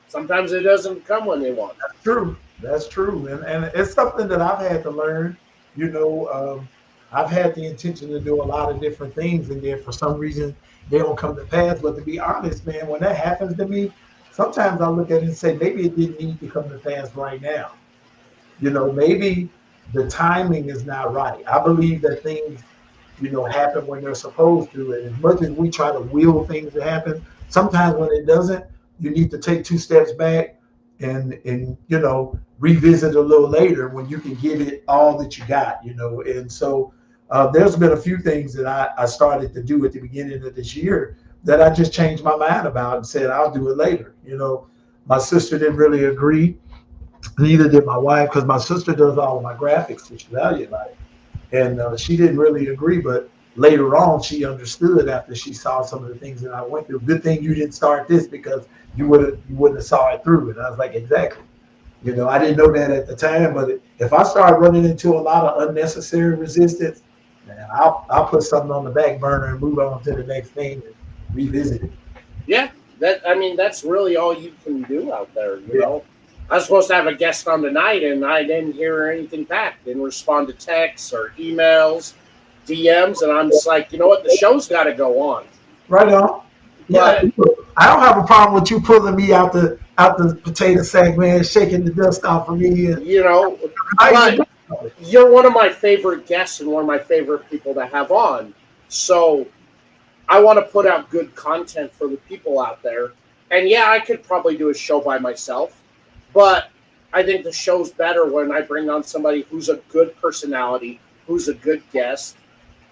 sometimes it doesn't come when they want. True. That's true. And it's something that I've had to learn. You know, I've had the intention to do a lot of different things, and then for some reason they don't come to pass. But to be honest, man, when that happens to me, sometimes I look at it and say, maybe it didn't need to come to pass right now. You know, maybe the timing is not right. I believe that things, happen when they're supposed to. And as much as we try to will things to happen, sometimes when it doesn't, you need to take two steps back and revisit a little later when you can give it all that you got. And so there's been a few things that I started to do at the beginning of this year that I just changed my mind about and said I'll do it later. My sister didn't really agree, neither did my wife, because my sister does all of my graphics for Chevalier. And she didn't really agree, but later on she understood after she saw some of the things that I went through. Good thing you didn't start this because you wouldn't have saw it through. And I was like, exactly. I didn't know that at the time, but if I start running into a lot of unnecessary resistance, man, I'll put something on the back burner and move on to the next thing and revisit it. Yeah, that's really all you can do out there. I was supposed to have a guest on tonight, and I didn't hear anything back. Didn't respond to texts or emails, DMs, and I'm just like, you know what? The show's got to go on. Right on. Yeah, I don't have a problem with you pulling me out the potato sack, man, shaking the dust off of me. And, but you're one of my favorite guests and one of my favorite people to have on. So I want to put out good content for the people out there. And yeah, I could probably do a show by myself. But I think the show's better when I bring on somebody who's a good personality, who's a good guest,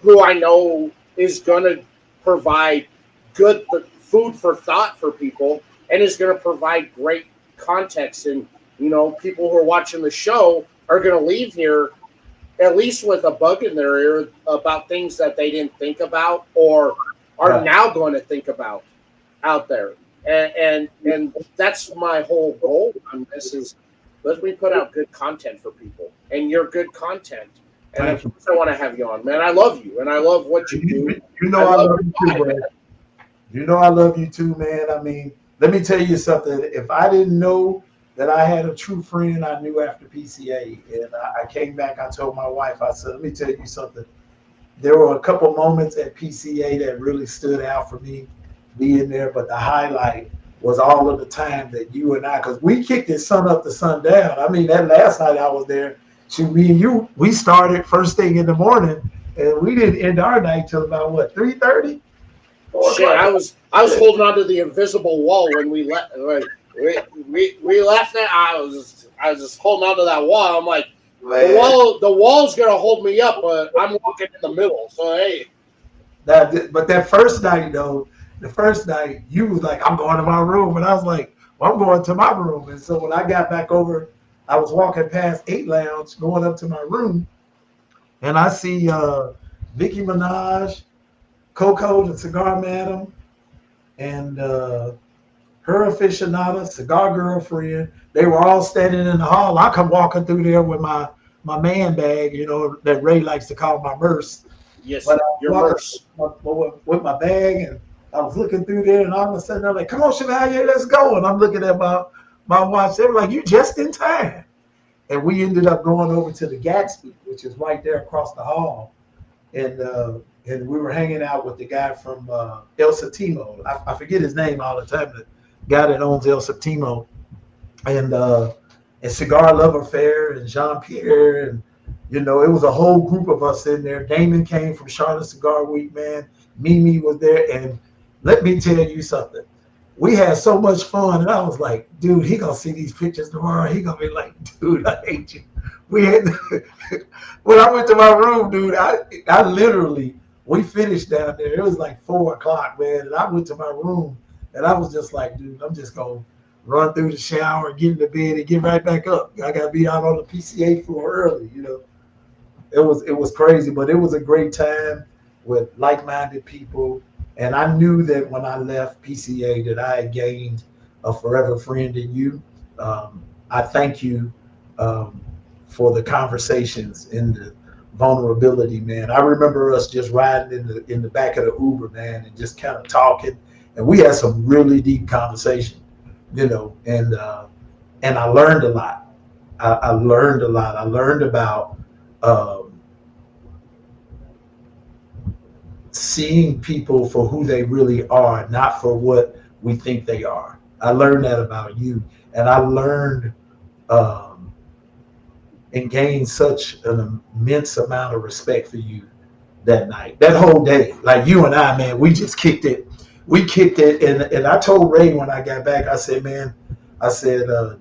who I know is going to provide good food for thought for people and is going to provide great context. And, people who are watching the show are going to leave here at least with a bug in their ear about things that they didn't think about or are now going to think about out there. And that's my whole goal on this is let me put out good content for people. And you're good content. And I want to have you on, man. I love you, and I love what you do. I love you too, man. I love you too, man. I mean, let me tell you something. If I didn't know that I had a true friend I knew after PCA, and I came back, I told my wife, I said, let me tell you something. There were a couple moments at PCA that really stood out for me being there, but the highlight was all of the time that you and I, because we kicked it sun up to sundown. I mean, that last night I was there, me and you, we started first thing in the morning, and we didn't end our night till about 3:30. Shit, I was holding on to the invisible wall when we left. We left it. I was just holding on to that wall. I'm like, the wall's gonna hold me up, but I'm walking in the middle. So hey. But that first night though. The first night, you was like, I'm going to my room. And I was like, well, I'm going to my room. And so when I got back over, I was walking past 8 Lounge, going up to my room. And I see Nicki Minaj, Coco, the Cigar Madam, and her aficionada, Cigar Girlfriend. They were all standing in the hall. I come walking through there with my man bag, that Ray likes to call my purse. Yes, but your purse. With my bag, and I was looking through there, and all of a sudden they're like, come on, Chevalier, let's go. And I'm looking at my watch. They were like, you just in time. And we ended up going over to the Gatsby, which is right there across the hall. And we were hanging out with the guy from El Septimo. I forget his name all the time, the guy that owns El Septimo. And Cigar Love Affair and Jean-Pierre. And, it was a whole group of us in there. Damon came from Charlotte Cigar Week, man. Mimi was there. And let me tell you something. We had so much fun, and I was like, dude, he gonna see these pictures tomorrow. He gonna be like, dude, I hate you. When I went to my room, dude, I literally, we finished down there. It was like 4:00, man, and I went to my room, and I was just like, dude, I'm just gonna run through the shower, get in the bed, and get right back up. I gotta be out on the PCA floor early, It was crazy, but it was a great time with like-minded people. And I knew that when I left PCA that I had gained a forever friend in you. I thank you for the conversations and the vulnerability, man. I remember us just riding in the back of the Uber, man, and just kind of talking, and we had some really deep conversation, and I learned a lot. I learned a lot. I learned about seeing people for who they really are, not for what we think they are. I learned that about you, and I learned and gained such an immense amount of respect for you that night, that whole day. Like you and I, man, we just kicked it. We kicked it, and I told Ray when I got back, I said, man,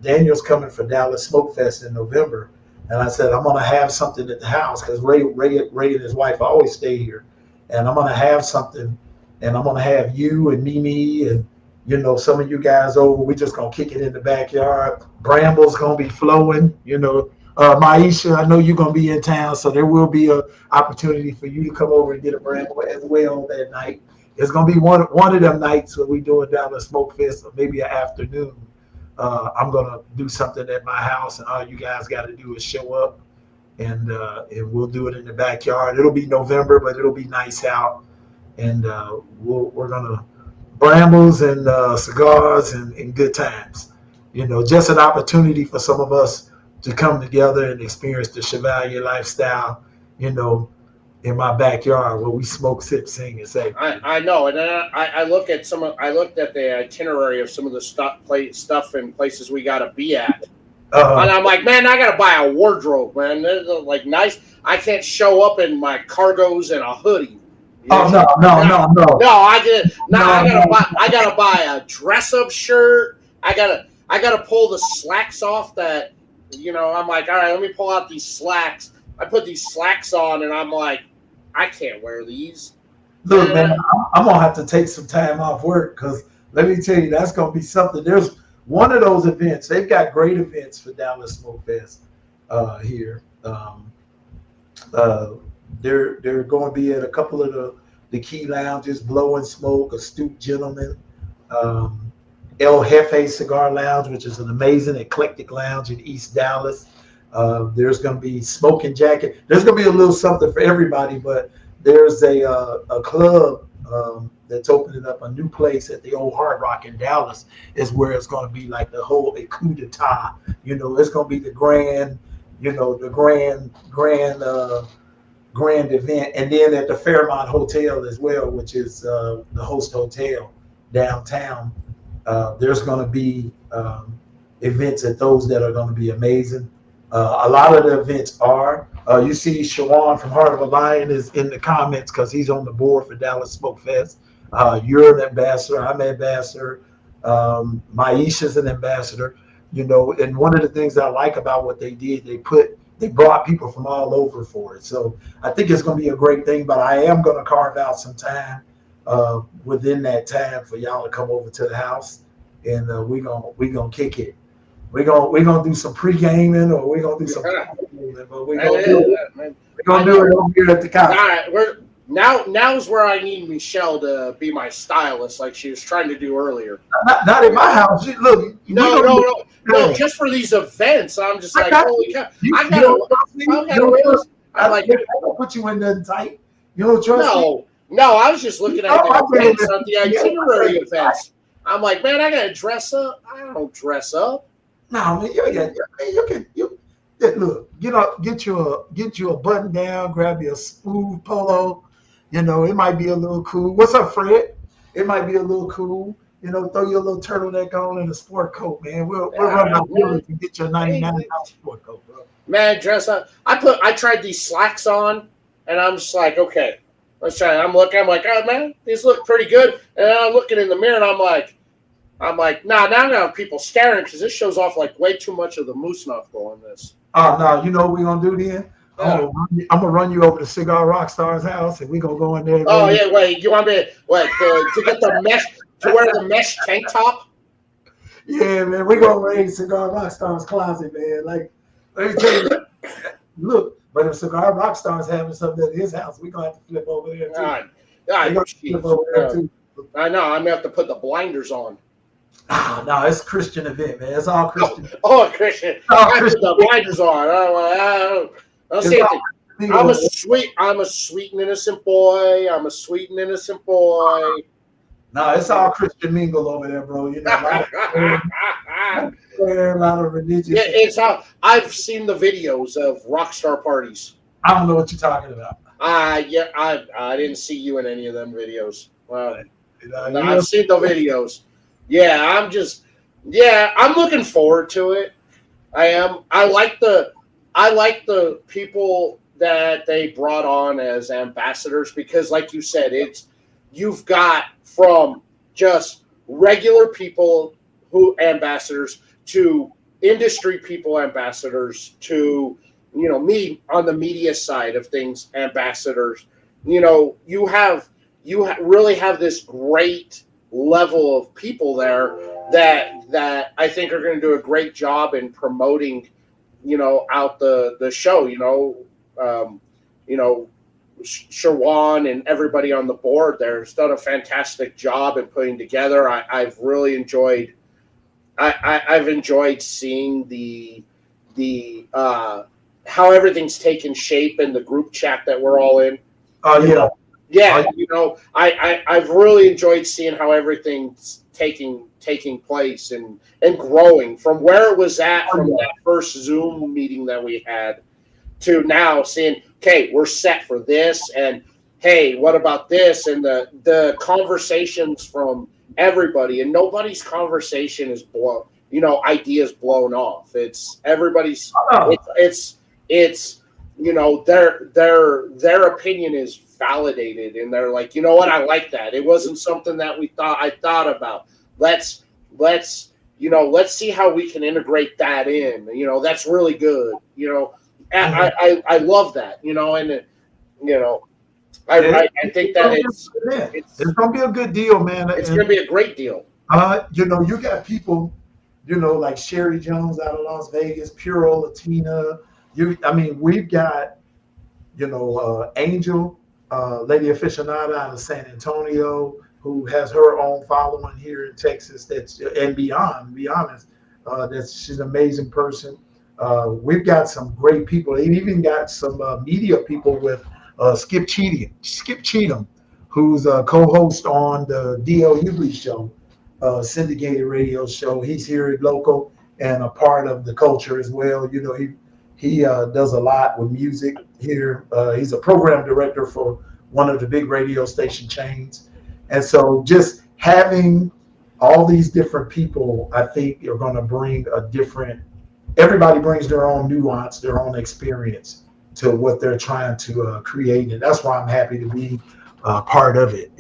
Daniel's coming for Dallas Smoke Fest in November, and I said I'm gonna have something at the house because Ray and his wife always stay here, and I'm gonna have something, and I'm gonna have you and Mimi and some of you guys over. We just gonna kick it in the backyard. Bramble's gonna be flowing, Maisha, I know you're gonna be in town, so there will be a opportunity for you to come over and get a bramble as well that night. It's gonna be one of them nights when we do a Dallas Smoke Fest, or maybe an afternoon. I'm gonna do something at my house, and all you guys got to do is show up, and we'll do it in the backyard. It'll be November, but it'll be nice out, and we're gonna brambles and cigars and good times. Just an opportunity for some of us to come together and experience the Chevalier lifestyle, in my backyard where we smoke, sip, sing, and say. I know, and then I looked at the itinerary of some of the stuff and places we got to be at, and I'm like, man, I got to buy a wardrobe, man. They're like nice. I can't show up in my cargos and a hoodie. No. No, I gotta buy a dress-up shirt. I gotta pull the slacks off that. I'm like, all right, let me pull out these slacks. I put these slacks on, and I'm like, I can't wear these. Look, man, I'm going to have to take some time off work because let me tell you, that's going to be something. There's one of those events. They've got great events for Dallas Smoke Fest here. They're going to be at a couple of the key lounges, Blowing Smoke, Astute Gentleman, El Jefe Cigar Lounge, which is an amazing eclectic lounge in East Dallas. There's going to be Smoking Jacket. There's going to be a little something for everybody, but there's a club that's opening up a new place at the old Hard Rock in Dallas is where it's going to be like the whole coup d'etat. It's going to be the grand, grand event. And then at the Fairmont Hotel as well, which is the host hotel downtown, there's going to be events at those that are going to be amazing. A lot of the events are. You see Shawan from Heart of a Lion is in the comments because he's on the board for Dallas Smoke Fest. You're an ambassador. I'm an ambassador. Maisha's an ambassador. And one of the things I like about what they did, they brought people from all over for it. So I think it's going to be a great thing, but I am going to carve out some time within that time for y'all to come over to the house, and we're gonna kick it. We're gonna do some pre-gaming, or we're gonna do some gaming, but we're gonna do it over here at the couch. All right, now's where I need Michelle to be my stylist, like she was trying to do earlier. Not in my house. Look, no, just for these events. I'm just like, holy cow! I'm like, I don't put you in nothing tight. You don't trust me? No, I was just looking at the events, not the itinerary events. I'm like, man, I gotta dress up. I don't dress up. No, man, look, get you a button down, grab you a smooth polo. It might be a little cool. What's up, Fred? It might be a little cool. Throw your little turtleneck on and a sport coat, man. We'll run out here and get your $99 sport coat, bro. Man, dress up. I tried these slacks on, and I'm just like, okay, let's try it. I'm like, oh man, these look pretty good. And I'm looking in the mirror, and I'm like, nah, now I'm gonna have people staring because this shows off like way too much of the moose knuckle on this. Oh no, you know what we're gonna do then? I'm gonna run you over to Cigar Rockstar's house, and we're gonna go in there. Oh yeah, wait, you want me to get the mesh to wear the mesh tank top? Yeah, man, we're gonna raid Cigar Rockstar's closet, man. Like, let me tell you, look, but if Cigar Rockstar's having something at his house, we're gonna have to flip over there too. I know, I'm gonna have to put the blinders on. No, it's a Christian event, man. It's all Christian. Christian. I put the blinders on. I don't see it. I'm a sweet and innocent boy. I'm a sweet and innocent boy. No, it's all Christian mingle over there, bro. You know, a lot of prayer, a lot of religious. Yeah, it's how I've seen the videos of rock star parties. I don't know what you're talking about. Yeah, I didn't see you in any of them videos. Well, No, I've seen the videos. Yeah, I'm looking forward to it. I am. I like the people that they brought on as ambassadors because, like you said, you've got from just regular people who ambassadors to industry people ambassadors to me on the media side of things ambassadors. You really have this great level of people there that I think are going to do a great job in promoting out the show. Shawan and everybody on the board there has done a fantastic job in putting together. I've really enjoyed. I've enjoyed seeing the how everything's taken shape in the group chat that we're all in. Oh yeah. Yeah, I've really enjoyed seeing how everything's taking place and growing from where it was at from that first Zoom meeting that we had to now seeing, okay, we're set for this, and hey, what about this? And the conversations from everybody, and nobody's conversation is ideas blown off. It's everybody's. It's their opinion is validated, and they're like, you know what, I like that. It wasn't something that I thought about. Let's see how we can integrate that in. That's really good. I love that. I think that it's gonna be a good deal, man. It's gonna be a great deal. You got people, like Sherry Jones out of Las Vegas, Puro Latina. We've got, Angel, Lady Aficionada out of San Antonio, who has her own following here in Texas. And beyond. To be honest, she's an amazing person. We've got some great people. They've even got some media people with Skip Cheatham, who's a co-host on the D.L. Hughley show, syndicated radio show. He's here local and a part of the culture as well. He does a lot with music here. He's a program director for one of the big radio station chains. And so just having all these different people, I think, are going to bring everybody brings their own nuance, their own experience to what they're trying to create. And that's why I'm happy to be part of it.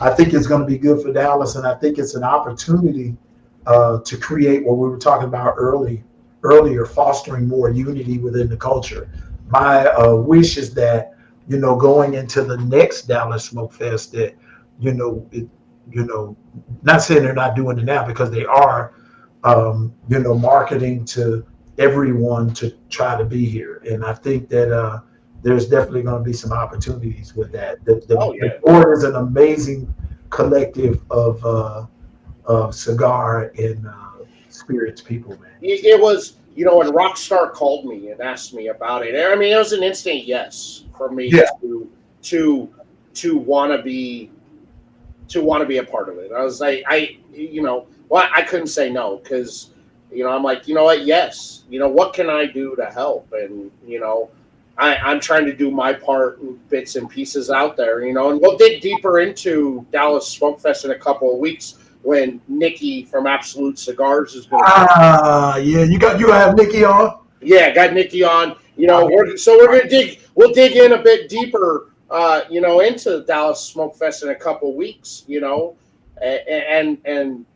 I think it's going to be good for Dallas, and I think it's an opportunity to create what we were talking about earlier, fostering more unity within the culture. My wish is that, going into the next Dallas Smoke Fest, that, not saying they're not doing it now, because they are, marketing to everyone to try to be here. And I think that there's definitely going to be some opportunities with that. The board is an amazing collective of cigar and spirits people, man. It was, when Rockstar called me and asked me about it, it was an instant yes for me to want to be a part of it. I was like, I couldn't say no, because, I'm like, you know what? Yes. What can I do to help? And, I'm trying to do my part in bits and pieces out there, and we'll dig deeper into Dallas Smoke Fest in a couple of weeks when Nikki from Absolute Cigars is going to. You have Nikki on? Yeah, got Nikki on. We'll dig in a bit deeper, into Dallas Smoke Fest in a couple of weeks, and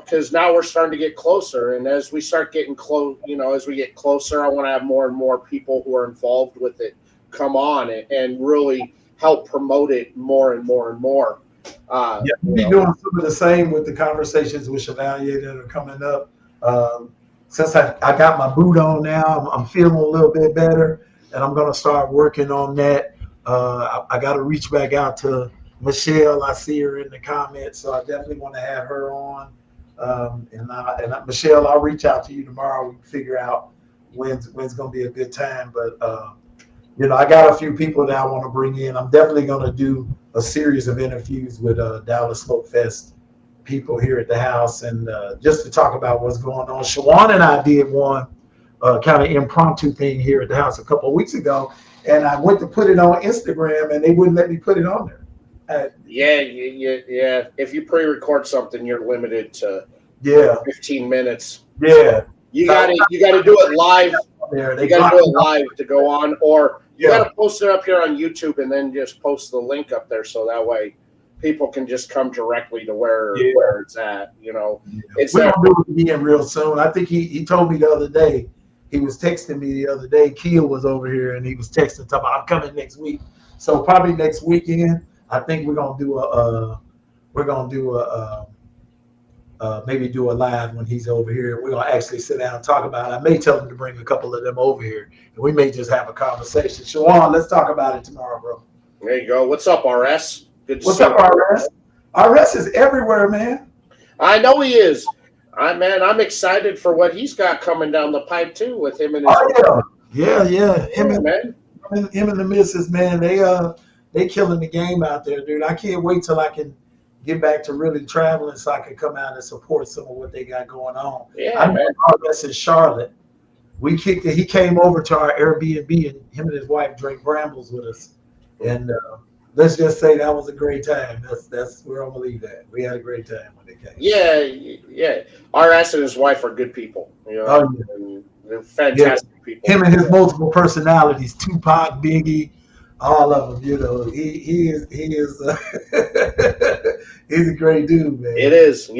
because now we're starting to get closer, and as we start getting close, as we get closer, I want to have more and more people who are involved with it come on and really help promote it more and more and more. We'll be doing some of the same with the conversations with Chevalier that are coming up. Since I got my boot on now, I'm feeling a little bit better, and I'm going to start working on that. I got to reach back out to Michelle. I see her in the comments, so I definitely want to have her on. Michelle, I'll reach out to you tomorrow. We can figure out when's going to be a good time. But I got a few people that I want to bring in. I'm definitely going to do a series of interviews with Dallas Smoke Fest people here at the house, and just to talk about what's going on. Shawan and I did one kind of impromptu thing here at the house a couple of weeks ago, and I went to put it on Instagram, and they wouldn't let me put it on there. Yeah. If you pre-record something, you're limited to 15 minutes. Yeah. You gotta do it live. There, you gotta do it live to go on, or you gotta post it up here on YouTube and then just post the link up there, so that way people can just come directly to where it's at. It's we're gonna do it again real soon. I think he told me the other day. He was texting me the other day. Keel was over here and he was texting, talking about, I'm coming next week. So probably next weekend, I think we're gonna do maybe do a live when he's over here. We're gonna actually sit down and talk about it. I may tell him to bring a couple of them over here, and we may just have a conversation. Shawan, let's talk about it tomorrow, bro. There you go. What's up, RS? Good to What's see up, RS? RS is everywhere, man. I know he is. I'm excited for what he's got coming down the pipe too, with him and his. Yeah. Him and the missus, man. They killing the game out there, dude. I can't wait till I can get back to really traveling so I can come out and support some of what they got going on. Yeah, I know RS in Charlotte. We kicked it. He came over to our Airbnb, and him and his wife drank brambles with us. And let's just say that was a great time. That's where I'm gonna leave that. We had a great time when they came. Yeah. RS and his wife are good people. And they're fantastic people. Him and his multiple personalities, Tupac, Biggie, all of them. He is he's a great dude, man. It is, and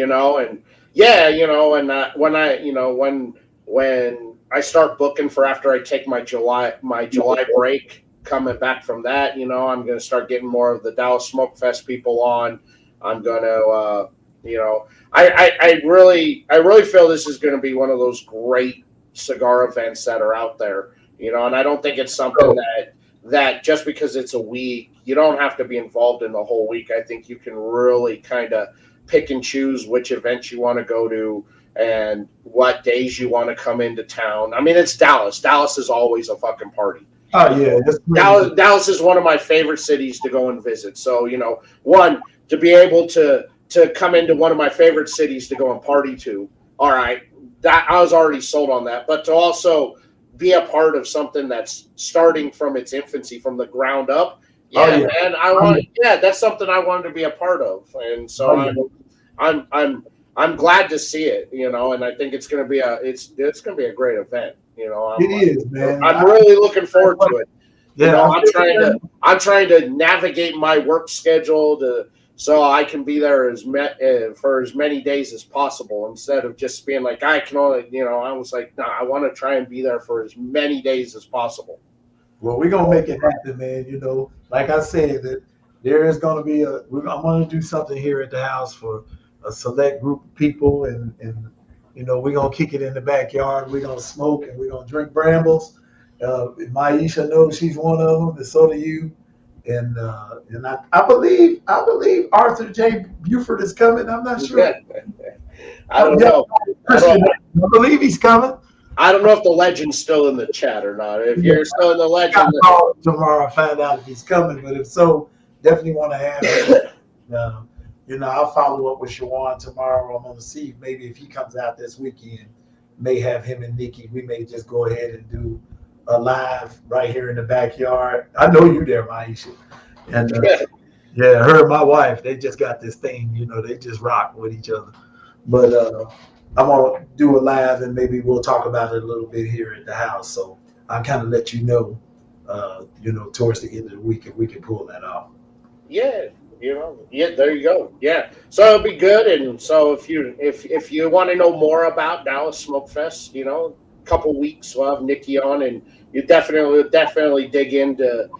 when I start booking for after I take my July break, coming back from that, I'm going to start getting more of the Dallas Smoke Fest people on. I'm going to, I really feel this is going to be one of those great cigar events that are out there, and I don't think it's something that just because it's a week, you don't have to be involved in the whole week. I think you can really kind of pick and choose which events you want to go to and what days you want to come into town. I mean, it's Dallas. Dallas is always a fucking party. Oh, yeah. Dallas is one of my favorite cities to go and visit. So, one, to be able to come into one of my favorite cities to go and party to, all right, that I was already sold on that. But to also be a part of something that's starting from its infancy, from the ground up, man, that's something I wanted to be a part of. And so I'm glad to see it, and I think it's going to be a great event. It is, man. I'm really looking forward to it. Yeah, I'm trying to navigate my work schedule so I can be there for as many days as possible, instead of just being like, I can only, I was like, no, I want to try and be there for as many days as possible. Well, we're going to make it happen, man. Like I said, that there is going to be I'm going to do something here at the house for a select group of people, and we're going to kick it in the backyard. We're going to smoke and we're going to drink brambles. Maisha knows she's one of them, and so do you. And I believe Arthur J. Buford is coming. I'm not sure. I don't know. I believe he's coming. I don't know if the legend's still in the chat or not. If you're still in the legend, I'll call him tomorrow and find out if he's coming. But if so, definitely want to have him. I'll follow up with Shawan tomorrow. I'm going to see maybe if he comes out this weekend, may have him and Nikki. We may just go ahead and do a live right here in the backyard. I know you there, Maisha. And her and my wife, they just got this thing, they just rock with each other. But I'm going to do a live, and maybe we'll talk about it a little bit here at the house. So I'll kind of let you know, towards the end of the week if we can pull that off. Yeah. There you go. Yeah. So it'll be good. And so if you want to know more about Dallas Smoke Fest, couple weeks we'll have Nikki on, and you definitely dig into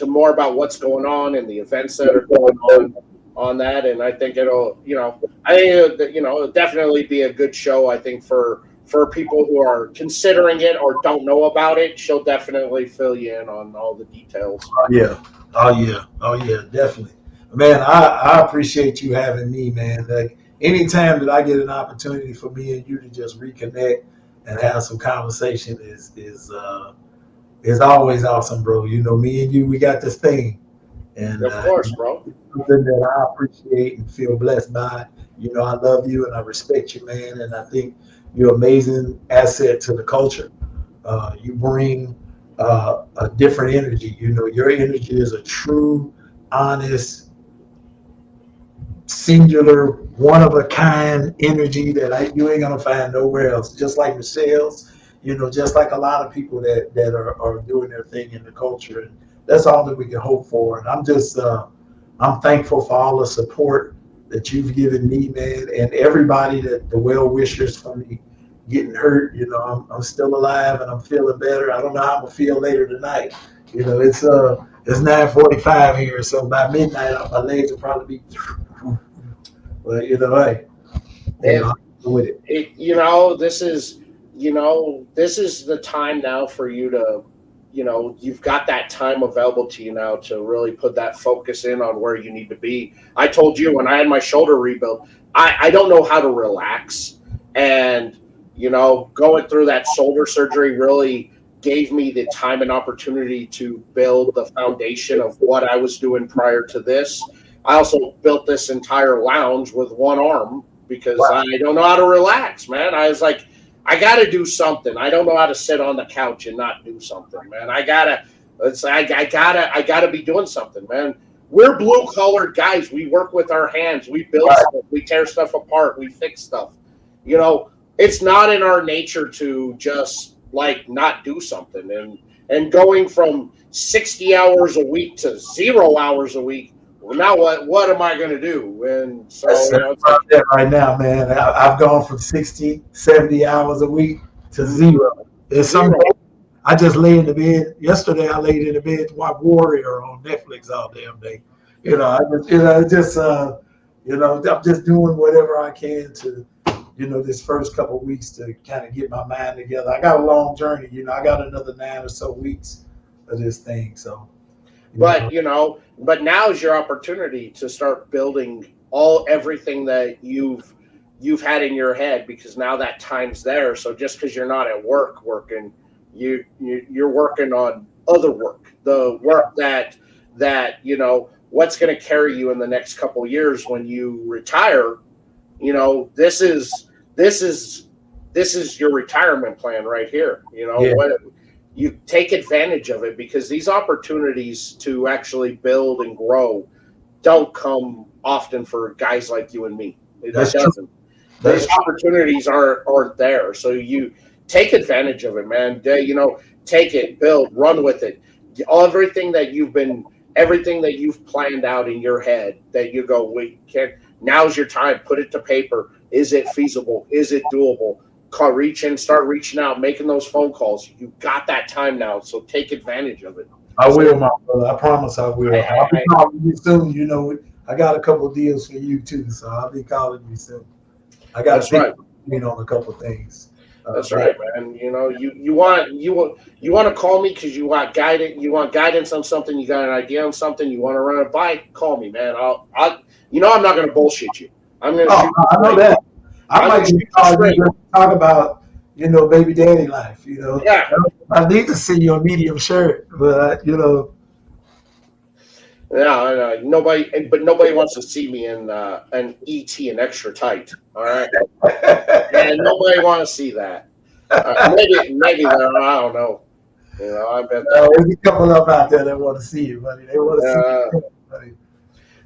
more about what's going on and the events that are going on that. And I think it'll definitely be a good show. I think for people who are considering it or don't know about it, she'll definitely fill you in on all the details. Oh yeah, definitely. Man, I appreciate you having me, man. Like, anytime that I get an opportunity for me and you to just reconnect and have some conversation is It's always awesome, bro. You know, me and you, we got this thing, and Of course, bro. it's something that I appreciate and feel blessed by. You know, I love you and I respect you, man. And I think you're an amazing asset to the culture. You bring a different energy. You know, your energy is a true, honest, singular, one of a kind energy that you ain't gonna find nowhere else. Just like Michelle's, you know, just like a lot of people that are doing their thing in the culture, and that's all that we can hope for. And I'm thankful for all the support that you've given me, man, and everybody that the well wishers for me getting hurt. You know, I'm still alive and I'm feeling better. I don't know how I'm gonna feel later tonight. You know, it's 9:45 here, so by midnight my legs will probably be. But you know, hey, you know, I'm with it. This is the time now for you to, you've got that time available to you now to really put that focus in on where you need to be. I told you when I had my shoulder rebuilt, I don't know how to relax. And, going through that shoulder surgery really gave me the time and opportunity to build the foundation of what I was doing prior to this. I also built this entire lounge with one arm because I don't know how to relax, man. I was like, I got to do something. I don't know how to sit on the couch and not do something, man. I gotta be doing something, man. We're blue collar guys. We work with our hands. We build stuff. We tear stuff apart. We fix stuff. It's not in our nature to just like not do something. And going from 60 hours a week to 0 hours a week. Well, now what am I going to do? And so right now, man, I've gone from 60, 70 hours a week to 0. There's some I just lay in the bed. Yesterday, I laid in the bed to watch Warrior on Netflix all damn day. I'm just doing whatever I can to, this first couple of weeks to kind of get my mind together. I got a long journey. I got another 9 or so weeks of this thing. So, but now's your opportunity to start building everything that you've had in your head, because now that time's there. So just because you're not at work working, you're working on other work, the work that what's going to carry you in the next couple of years when you retire. This is your retirement plan right here. You take advantage of it, because these opportunities to actually build and grow don't come often for guys like you and me. It doesn't. These opportunities aren't there. So you take advantage of it, man. Take it, build, run with it. Everything that you've planned out in your head that you go, now's your time. Put it to paper. Is it feasible? Is it doable? Start reaching out, making those phone calls. You got that time now, so take advantage of it. I will, my brother. I promise I will. I'll be calling you soon. I got a couple of deals for you too, so I'll be calling you soon. I got to on a couple of things. That's right, man. You want to call me because you want guidance. You want guidance on something. You got an idea on something. You want to run it by. Call me, man. I'm not going to bullshit you. I'm going to. I know that. I might talk about, baby daddy life. Yeah. I need to see your medium shirt, but Yeah, nobody wants to see me in an ET and extra tight. All right, and nobody want to see that. Maybe I don't know. I bet there's a couple of out there that want to see you, buddy. They want to see you, buddy.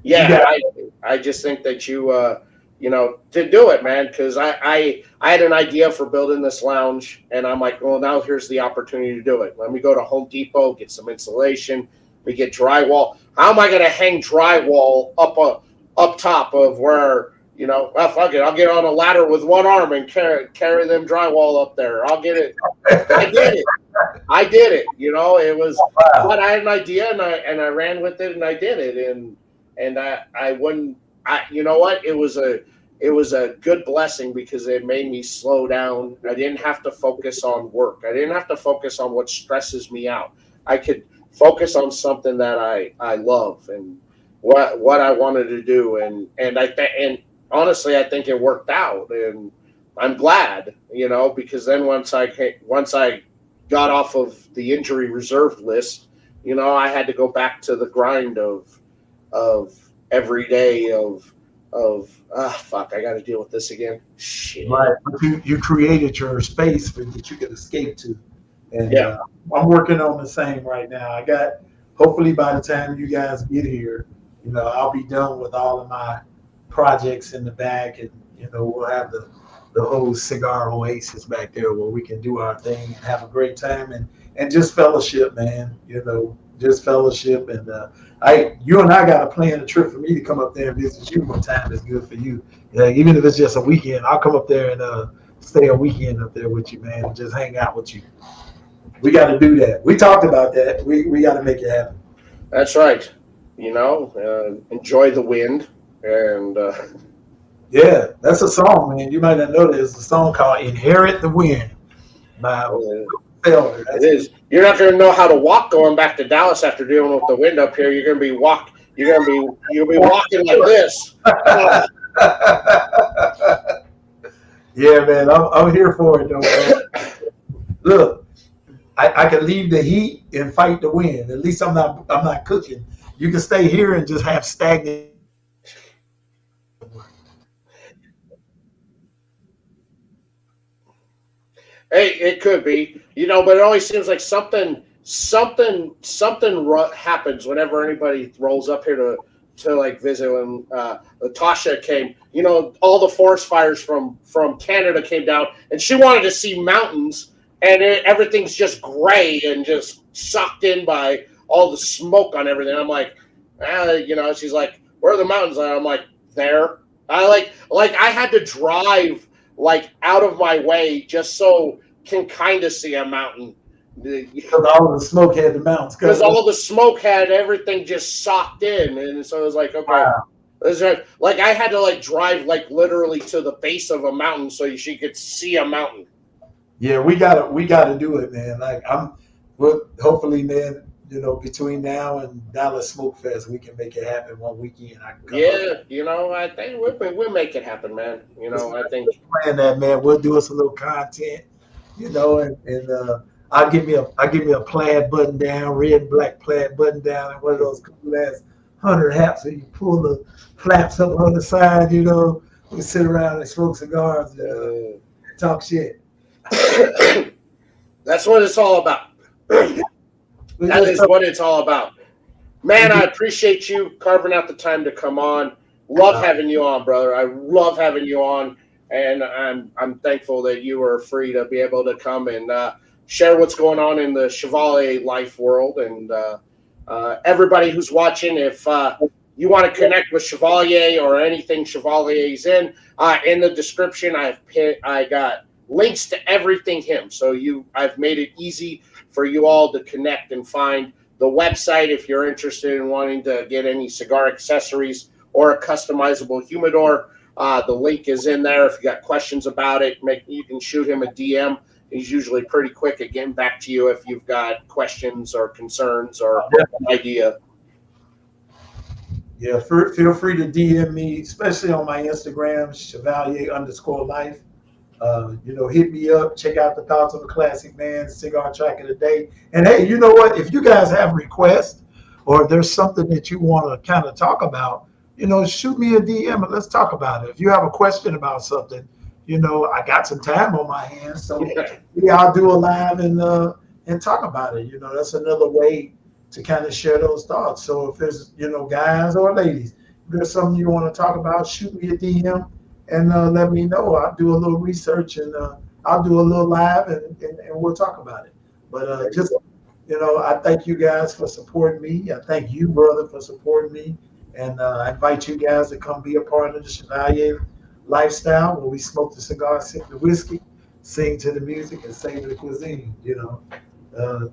Yeah, I just think that you to do it, man, because I had an idea for building this lounge, and I'm like, well, now here's the opportunity to do it. Let me go to Home Depot, get some insulation. We get drywall. How am I going to hang drywall up top of where, well, fuck it. I'll get on a ladder with one arm and carry them drywall up there. I'll get it. I did it. It was, but I had an idea and I ran with it and I did it. And I wouldn't, you know what? It was a good blessing because it made me slow down. I didn't have to focus on work. I didn't have to focus on what stresses me out. I could focus on something that I love and what I wanted to do. And honestly, I think it worked out, and I'm glad, because then once I got off of the injury reserve list, I had to go back to the grind of every day of fuck, I got to deal with this again. Shit. Right. But you created your space that you could escape to. And Yeah. I'm working on the same right now. I got, hopefully by the time you guys get here, I'll be done with all of my projects in the back, and, we'll have the whole cigar oasis back there where we can do our thing and have a great time and just fellowship, man, just fellowship. And you and I got to plan a trip for me to come up there and visit you when time is good for you. Yeah, even if it's just a weekend, I'll come up there and stay a weekend up there with you, man, and just hang out with you. We got to do that. We talked about that. We got to make it happen. That's right. Enjoy the wind. And yeah, that's a song, man. You might not know there's a song called "Inherit the Wind" by Felder. It is. You're not going to know how to walk going back to Dallas after dealing with the wind up here. You're going to be You'll be walking like this. Yeah, man, I'm here for it, though. Man. Look, I can leave the heat and fight the wind. At least I'm not cooking. You can stay here and just have stagnant. Hey, it could be, but it always seems like something happens whenever anybody rolls up here to like visit. When Natasha came, all the forest fires from Canada came down, and she wanted to see mountains, and everything's just gray and just sucked in by all the smoke on everything. I'm like, she's like, where are the mountains? And I'm like, there. I I had to drive like out of my way just so can kind of see a mountain. Because all the smoke had the mountains. Because all the smoke had everything just socked in, and so it was like, okay, wow. Like I had to like drive like literally to the base of a mountain so she could see a mountain. Yeah, we gotta do it, man. Like hopefully, man, between now and Dallas Smoke Fest, we can make it happen one weekend. I think we'll make it happen, man. I think plan that, man. We'll do us a little content, and I'll give me a plaid button down, red and black plaid button down, and one of those cool ass hunter hats so you pull the flaps up on the side. We sit around and smoke cigars and talk shit. That's what it's all about. That is what it's all about. Man, I appreciate you carving out the time to come on. Love having you on, brother. I love having you on, and I'm thankful that you were free to be able to come and share what's going on in the Chevalier life world. And everybody who's watching, if you want to connect with Chevalier or anything Chevalier's in the description, I got links to everything him. So I've made it easy for you all to connect and find the website if you're interested in wanting to get any cigar accessories or a customizable humidor. The link is in there. If you got questions about it, you can shoot him a DM. He's usually pretty quick at getting back to you if you've got questions or concerns or an idea. Yeah, feel free to DM me, especially on my Instagram, Chevalier_life. Hit me up, check out the Thoughts of a Classic Man, Cigar Track of the Day. And hey, you know what? If you guys have requests or if there's something that you want to kind of talk about, shoot me a DM and let's talk about it. If you have a question about something, I got some time on my hands, so yeah, I'll do a live and talk about it. That's another way to kind of share those thoughts. So if there's, guys or ladies, if there's something you want to talk about, shoot me a DM. And let me know. I'll do a little research and I'll do a little live and we'll talk about it. But I thank you guys for supporting me. I thank you, brother, for supporting me. And I invite you guys to come be a part of the Chevalier lifestyle where we smoke the cigar, sip the whiskey, sing to the music, and savor the cuisine. I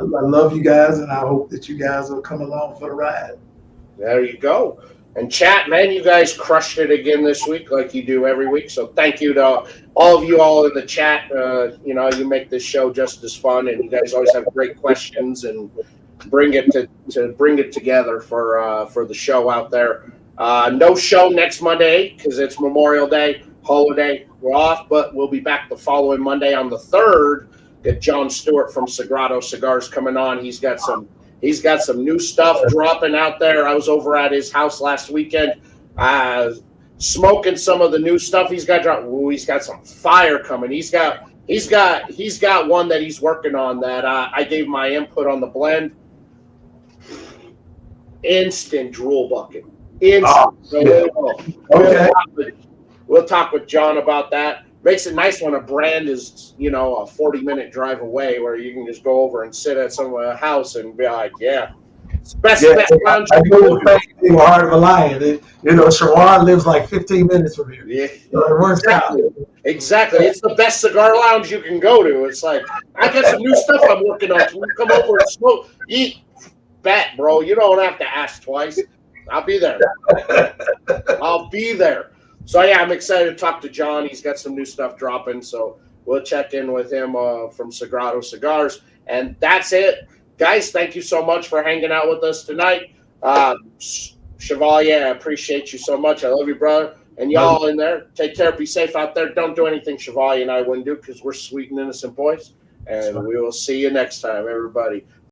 love you guys, and I hope that you guys will come along for the ride. There you go. And chat, man, you guys crushed it again this week like you do every week. So thank you to all of you all in the chat. You make this show just as fun, and you guys always have great questions and bring it together for the show out there. No show next Monday because it's Memorial Day. holiday. We're off, but we'll be back the following Monday on the 3rd. Get John Stewart from Sagrado Cigars coming on. He's got some new stuff dropping out there. I was over at his house last weekend, smoking some of the new stuff he's got dropped. Ooh, he's got some fire coming. He's got one that he's working on that I gave my input on the blend. Instant drool bucket. Instant. Okay. We'll talk with John about that. Makes it nice when a brand is, a 40-minute drive away where you can just go over and sit at some house and be like, yeah, it's best lounge. I know the thing with Heart of a Lion. Shawan lives like 15 minutes from here. Yeah, so it works out. Exactly. It's the best cigar lounge you can go to. It's like, I got some new stuff I'm working on. Can you come over and smoke? Eat. Bet, bro. You don't have to ask twice. I'll be there. I'll be there. So, yeah, I'm excited to talk to John. He's got some new stuff dropping, so we'll check in with him from Sagrado Cigars. And that's it. Guys, thank you so much for hanging out with us tonight. Chevalier, I appreciate you so much. I love you, brother. And y'all in there, take care. Be safe out there. Don't do anything Chevalier and I wouldn't do because we're sweet and innocent boys. And we will see you next time, everybody.